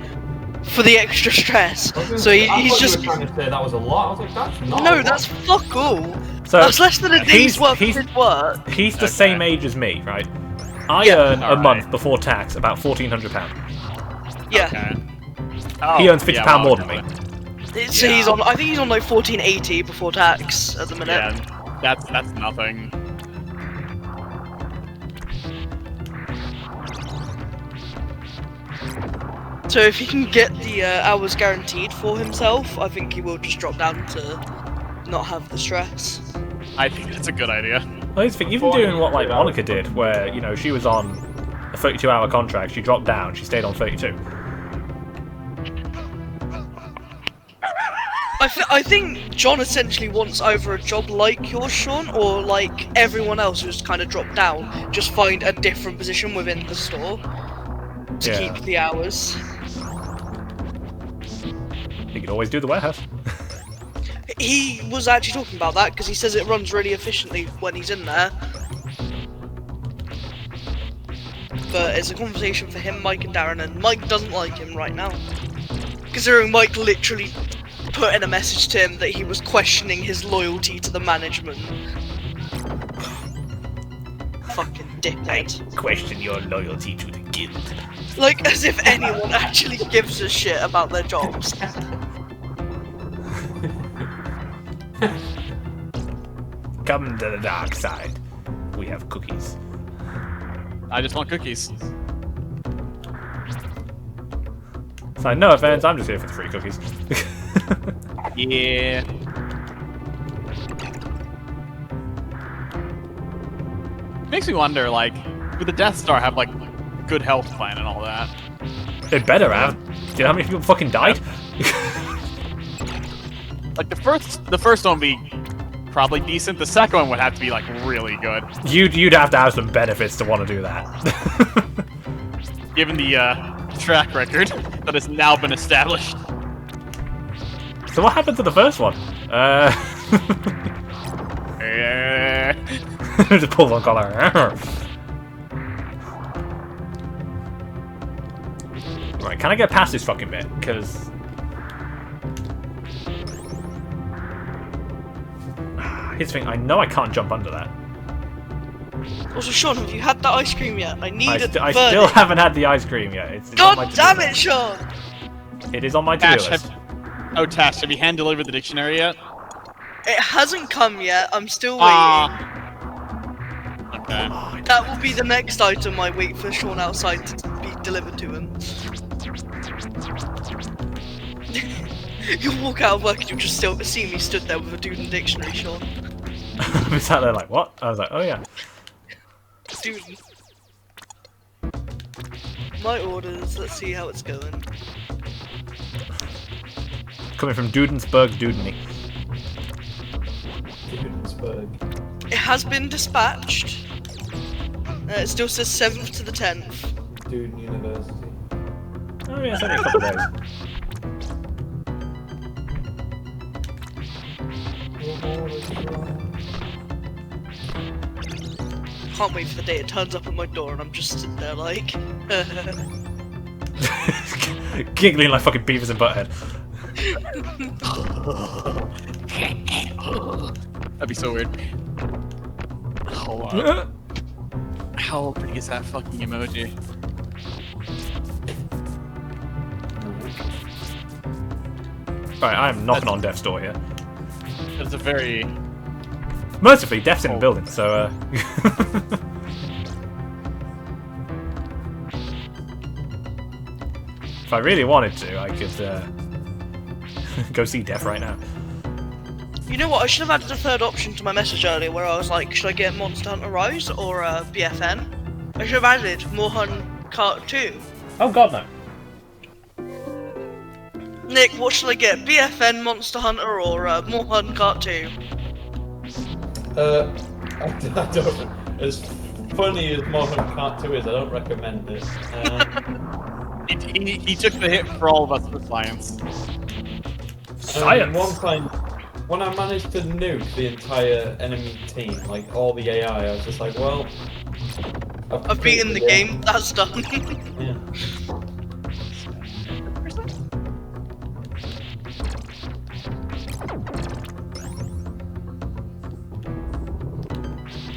For the extra stress. So I he's thought you just... were trying to say that was a lot. I was like, that's not. No, a lot. that's fuck all. So That's less than a day's he's- worth of he's- his work. He's the Okay. same age as me, right? I Yeah. earn a Alright. month before tax about £1,400. Yeah. Okay. He Oh, earns £50 yeah, well, more than me. So Yeah. he's on. I think he's on like 1480 before tax at the minute. Yeah, that's nothing. So if he can get the hours guaranteed for himself, I think he will just drop down to not have the stress. I think that's a good idea. I just think even doing what like Monica did, where she was on a 32-hour contract, she dropped down, she stayed on 32. I think John essentially wants either a job like yours, Sean, or like everyone else who's kind of dropped down, just find a different position within the store to Yeah. keep the hours. He could always do the warehouse. He was actually talking about that because he says it runs really efficiently when he's in there. But it's a conversation for him, Mike, and Darren, and Mike doesn't like him right now. Considering Mike literally put in a message to him that he was questioning his loyalty to the management. Fucking dickhead. Question your loyalty to the guild. Like, as if anyone actually gives a shit about their jobs. Come to the dark side. We have cookies. I just want cookies. So no offense, I'm just here for the free cookies. Yeah. Makes me wonder, like, would the Death Star have like good health plan and all that. It better have. Do you know how many people fucking died? Like the first one would be probably decent. The second one would have to be like really good. You'd have to have some benefits to want to do that. Given the track record that has now been established. So what happened to the first one? Just pull on collar. Right, can I get past this fucking bit? Because here's the thing, I know I can't jump under that. Also, Sean, have you had that ice cream yet? I need it. I still haven't had the ice cream yet. It's on my God damn it, Sean! It is on my to-do list. Tash, have you hand-delivered the dictionary yet? It hasn't come yet. I'm still waiting. Okay. That will be the next item I wait for Sean outside to be delivered to him. You'll walk out of work and you'll just still see me stood there with a dude and dictionary, Sean. We sat there like, what? I was like, oh yeah. Dude. My orders, let's see how it's going. Coming from Dudensburg, Dudeny. Dudensburg. It has been dispatched. It still says 7th to the 10th. Duden University. Oh yeah, it's only a couple of days. Can't wait for the day it turns up at my door and I'm just sitting there like... Giggling like fucking Beavis and Butthead. That'd be so weird. Hold on. How big is that fucking emoji? Right, I'm knocking on Death's door here. It's a very... Mercifully, Death's in the building, so if I really wanted to, I could go see Death right now. You know what, I should have added a third option to my message earlier where I was like, should I get Monster Hunter Rise or BFN? I should have added More Hunt Kart 2. Oh god, no. Nick, what should I get? BFN, Monster Hunter, or More Hunt Kart 2? I don't. As funny as More Hunt Kart 2 is, I don't recommend it. He took the hit for all of us for science. Science! One time, when I managed to nuke the entire enemy team, like all the AI, I was just like, well... I've beaten the game, that's done. Yeah.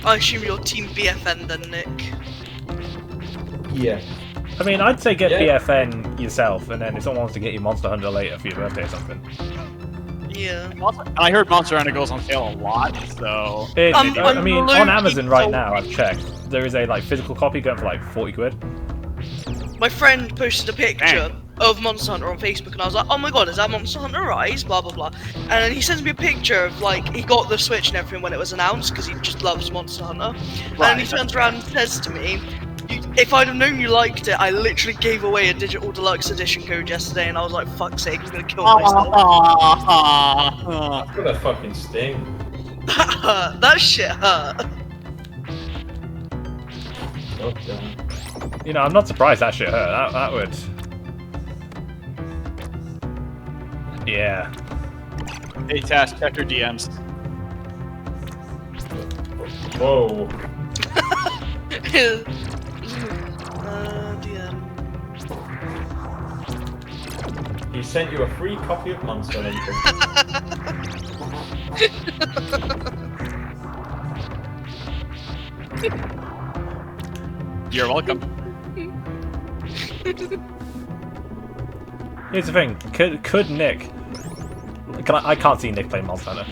I assume you're Team BFN then, Nick. Yeah. I mean, I'd say get BFN yourself, and then if someone wants to get you Monster Hunter later for your birthday or something. Yeah. And I heard Monster Hunter goes on sale a lot, so... I mean, on Amazon right now, I've checked, there is a like physical copy going for like 40 quid. My friend posted a picture of Monster Hunter on Facebook, and I was like, oh my god, is that Monster Hunter Rise? Blah blah blah. And then he sends me a picture of like, he got the Switch and everything when it was announced, because he just loves Monster Hunter. And then he turns around and says to me, if I'd have known you liked it, I literally gave away a digital deluxe edition code yesterday, and I was like, fuck's sake, I'm gonna kill myself. That's gonna fucking sting. That hurt. That shit hurt. Okay. You know, I'm not surprised that shit hurt. That would... Yeah. Hey Tash, check your DMs. Whoa. DM. He sent you a free copy of Monster Hunter. You're welcome. Here's the thing, could Nick... I can't see Nick playing Monster Hunter.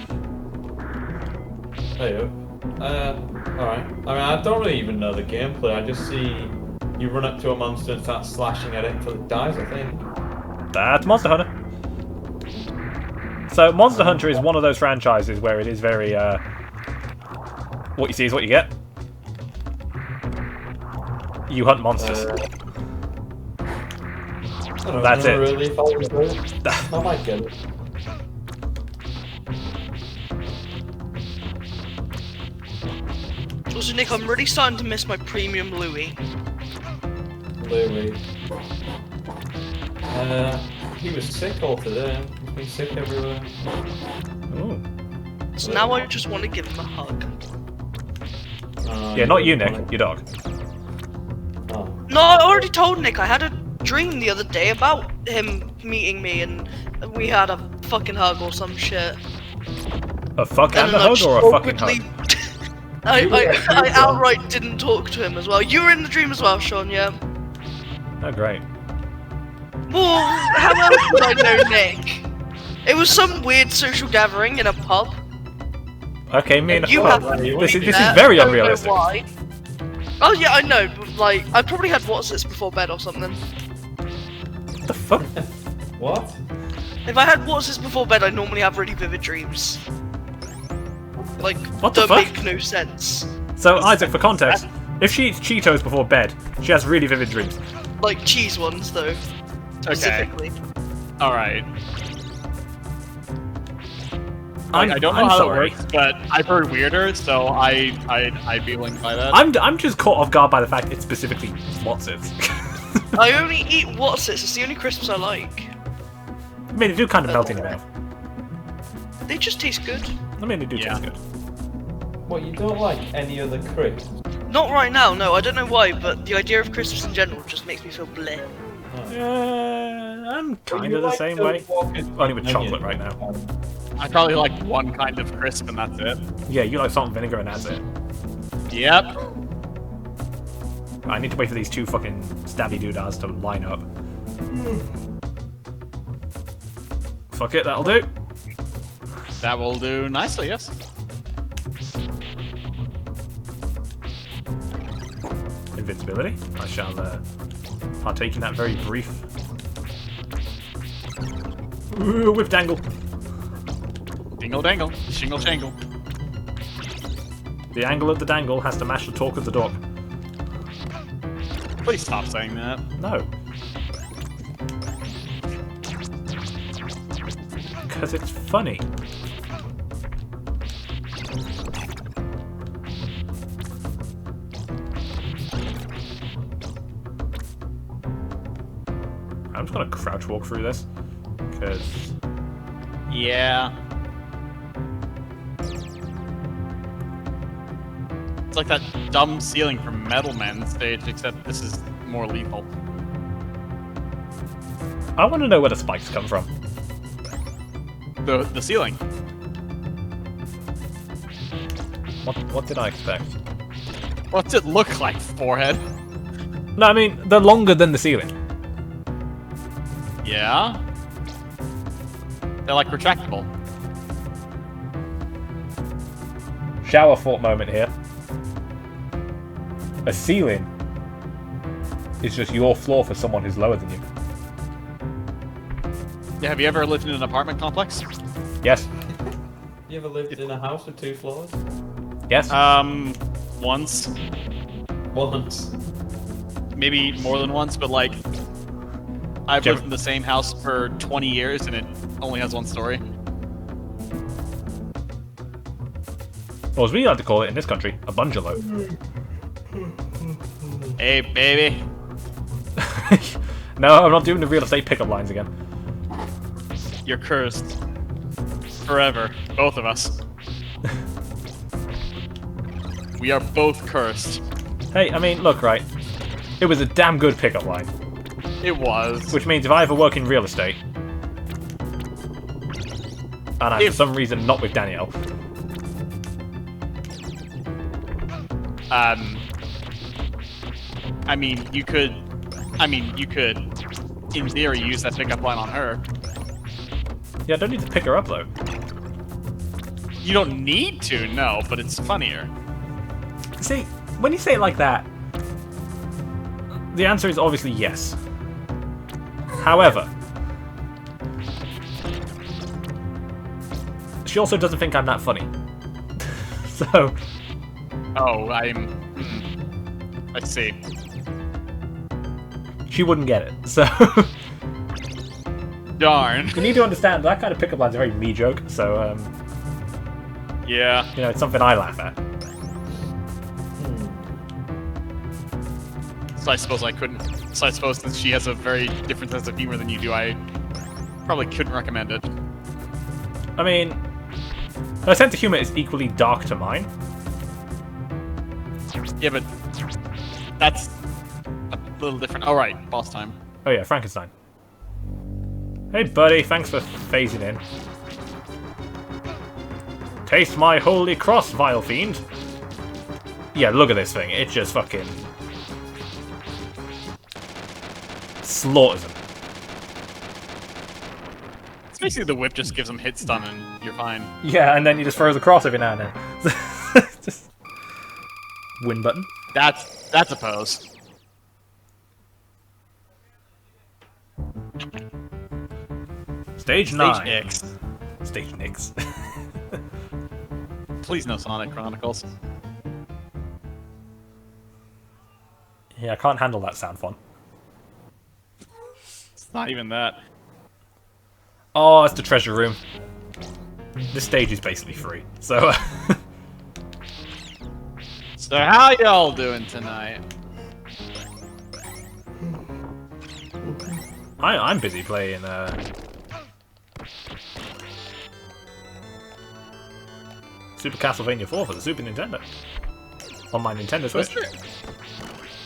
Hey, alright. I mean, I don't really even know the gameplay, I just see you run up to a monster and start slashing at it until it dies, I think. That's Monster Hunter. So, Monster Hunter is one of those franchises where it is very, what you see is what you get. You hunt monsters. That's it. Really, if I was good, I might get it. Also, Nick, I'm really starting to miss my premium Louis. Louis. He was sick all today. He's been sick everywhere. Ooh. So now I just want to give him a hug. Yeah, not you, Nick. Your dog. Oh. No, I already told Nick. I had a dream the other day about him meeting me, and we had a fucking hug or some shit. A fuck and a then I hug just or a fucking awkwardly- hug? I outright didn't talk to him as well. You were in the dream as well, Sean, yeah? Oh, great. Well, how else would I know Nick? It was some weird social gathering in a pub. Okay, me and a You pub. have This is there, very don't know unrealistic. why. Oh yeah, I know, but like, I probably had Watsits before bed or something. What the fuck? What? If I had Watsits before bed, I normally have really vivid dreams. Like, What the don't fuck? make no sense. So, Isaac, for context, if she eats Cheetos before bed, she has really vivid dreams. Like cheese ones, though. Specifically. Alright. Like, I don't know I'm how sorry. it works, but I've heard weirder, so I'd be willing by that. I'm just caught off guard by the fact it's specifically Watsits. I only eat Watsits, it's the only crisps I like. I mean, they do kind of melt in your mouth. They just taste good. I mean, they do taste good. What, you don't like any other crisps? Not right now, no, I don't know why, but the idea of crisps in general just makes me feel bleh. I'm kind You of the like same the way. Walker's Only with onion. chocolate right now. I probably like one kind of crisp and that's it. Yeah, you like salt and vinegar and that's it. Yep. I need to wait for these two fucking stabby doodads to line up. Fuck it, that'll do. That will do nicely, yes. Invincibility. I shall partake in that very brief. Ooh, whip dangle. Dingle dangle, shingle shangle. The angle of the dangle has to match the talk of the dog. Please stop saying that. No. Because it's funny. I'm just gonna crouch walk through this. Because Yeah. It's like that dumb ceiling from Metal Men stage, except this is more lethal. I want to know where the spikes come from. The ceiling. What did I expect? What's it look like, forehead? No, I mean, they're longer than the ceiling. Yeah. They're like retractable. Shower thought moment here. A ceiling is just your floor for someone who's lower than you. Yeah, have you ever lived in an apartment complex? Yes. You ever lived in a house with 2 floors? Yes. Once. Once. Maybe more than once, but like, I've Jim. lived in the same house for 20 years and it only has 1 story. Or as we like to call it in this country, a bungalow. Hey, baby. No, I'm not doing the real estate pickup lines again. You're cursed. Forever. Both of us. We are both cursed. Hey, I mean, look, right. It was a damn good pickup line. It was. Which means if I ever work in real estate, and I'm for some reason not with Danielle, I mean, you could, in theory, use that pickup line on her. yeah, I don't need to pick her up though. You don't need to, no, but it's funnier. See, when you say it like that, the answer is obviously yes. However, she also doesn't think I'm that funny. So, Oh, I see. she wouldn't get it. So Darn. you need to understand that kind of pickup line's a very me joke. So Yeah. you know, it's something I laugh at. So I suppose I couldn't. So I suppose since she has a very different sense of humor than you do, I probably couldn't recommend it. I mean, her sense of humor is equally dark to mine. Yeah, but that's a little different. All right, boss time. Oh yeah, Frankenstein. Hey buddy, thanks for phasing in. Taste my holy cross, vile fiend. Yeah, look at this thing. It just fucking slaughters him. It's basically the whip just gives him hit stun and you're fine. Yeah, and then you just throw the cross every now and then. Just win button. That's a pose. Stage 9. Stage X. Stage Nix. Please no Sonic Chronicles. Yeah, I can't handle that sound font. It's not even that. Oh, it's the treasure room. This stage is basically free, so... So how y'all doing tonight? I'm busy playing, Super Castlevania 4 for the Super Nintendo. On my Nintendo Switch.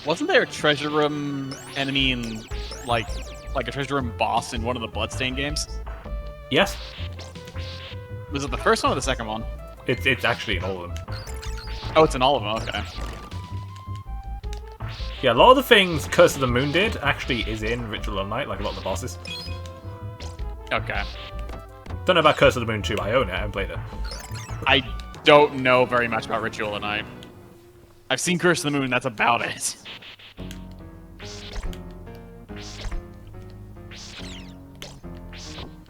Wasn't there a treasure room enemy in, like a treasure room boss in one of the Bloodstained games? Yes, Was it the first one or the second one? it's actually in all of them. Oh, it's in all of them, okay. Yeah, a lot of the things Curse of the Moon did actually is in Ritual of Night, like a lot of the bosses. Okay. Don't know about Curse of the Moon 2, I own it, I haven't played it. I don't know very much about Ritual of Night. I've seen Curse of the Moon, that's about it.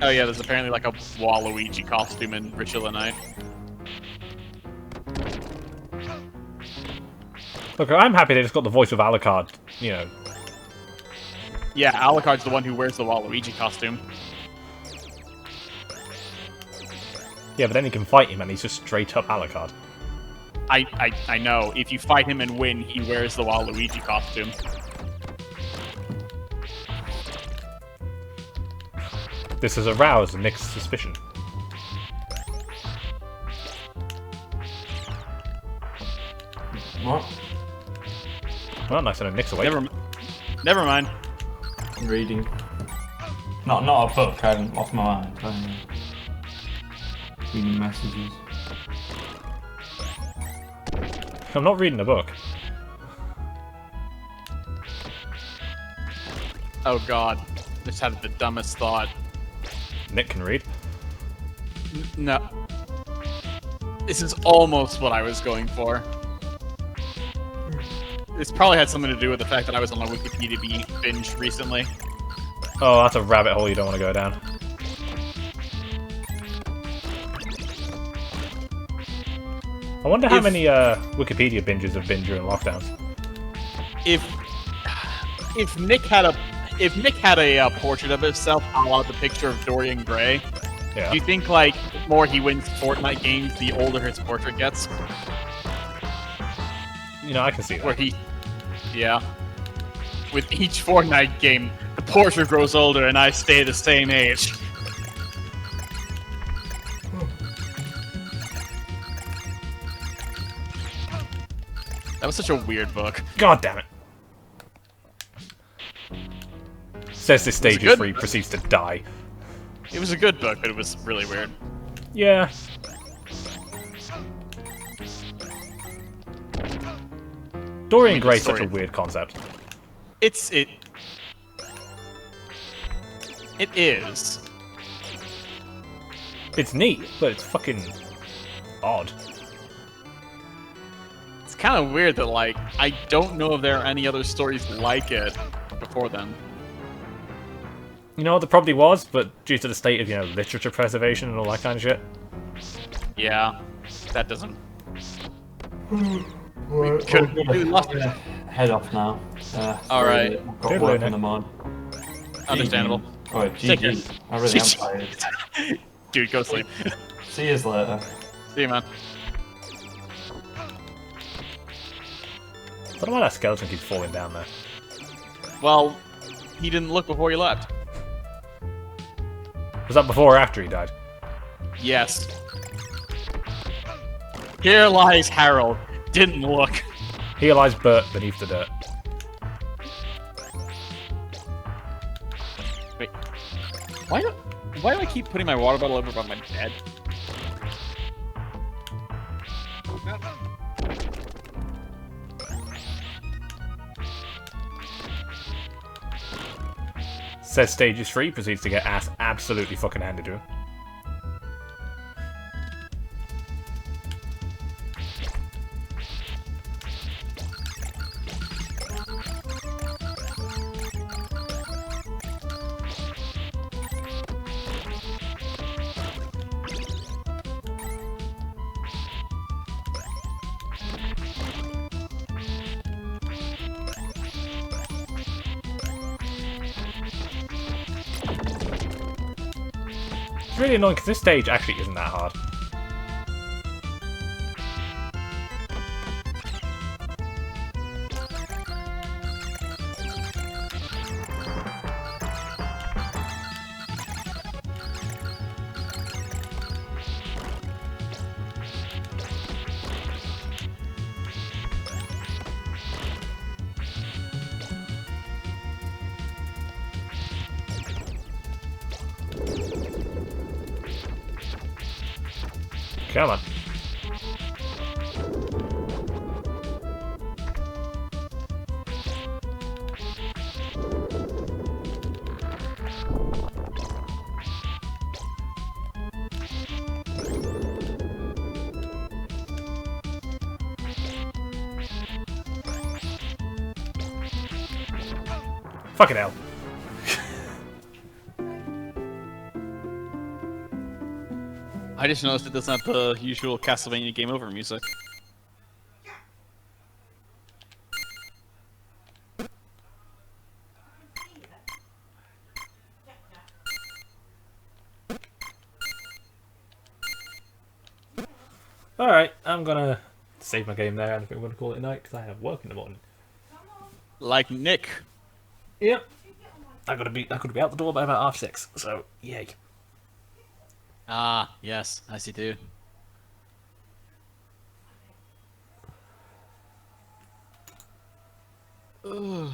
Oh yeah, there's apparently like a Waluigi costume in Ritual of Night. Look, I'm happy they just got the voice of Alucard, you know. Yeah, Alucard's the one who wears the Waluigi costume. Yeah, but then he can fight him and he's just straight up Alucard. I know. If you fight him and win, he wears the Waluigi costume. This has aroused Nick's suspicion. What? Well, nice to know Nick's awake. Never mind. I'm reading. Not a book. I haven't lost my mind. I'm reading messages. I'm not reading a book. Oh god. Just had the dumbest thought. Nick can read. No. This is almost what I was going for. This probably had something to do with the fact that I was on a Wikipedia binge recently. Oh, that's a rabbit hole you don't want to go down. I wonder how many Wikipedia binges have been during lockdowns. If Nick had a portrait of himself a la the picture of Dorian Gray, Yeah. do you think like the more he wins Fortnite games, the older his portrait gets? You know, I can see that. Where he, yeah. With each Fortnite game, the portrait grows older and I stay the same age. That was such a weird book. God damn it. Says this stage is good. free, proceeds to die. It was a good book, but it was really weird. Yeah. Dorian Gray's such a weird concept. It is. It's neat, but it's fucking odd. It's kind of weird that, like, I don't know if there are any other stories like it before then. You know what, there probably was, but due to the state of, you know, literature preservation and all that kind of shit. Yeah, that doesn't... We could have completely lost it. head off now. All right. I've got Toodaloo, work Nick. in the morning. Understandable. Oh, Take care. GG. I really am tired. Dude, go to sleep. See you later. See you, man. I don't know why that skeleton keeps falling down there. Well, he didn't look before he left. Was that before or after he died? Yes. Here lies Harold. Didn't look. Here lies Bert beneath the dirt. Wait. Why do I keep putting my water bottle over by my bed? Says stage is free, proceeds to get ass absolutely fucking handed to him. It's really annoying because this stage actually isn't that hard. Come on. Fucking hell. I just noticed it doesn't have the usual Castlevania game over music. Alright, I'm gonna save my game there and I think I'm gonna call it a night because I have work in the morning. Like Nick. Yep. I could be out the door by about 6:30, so yay. Ah, yes, as you do. Ugh.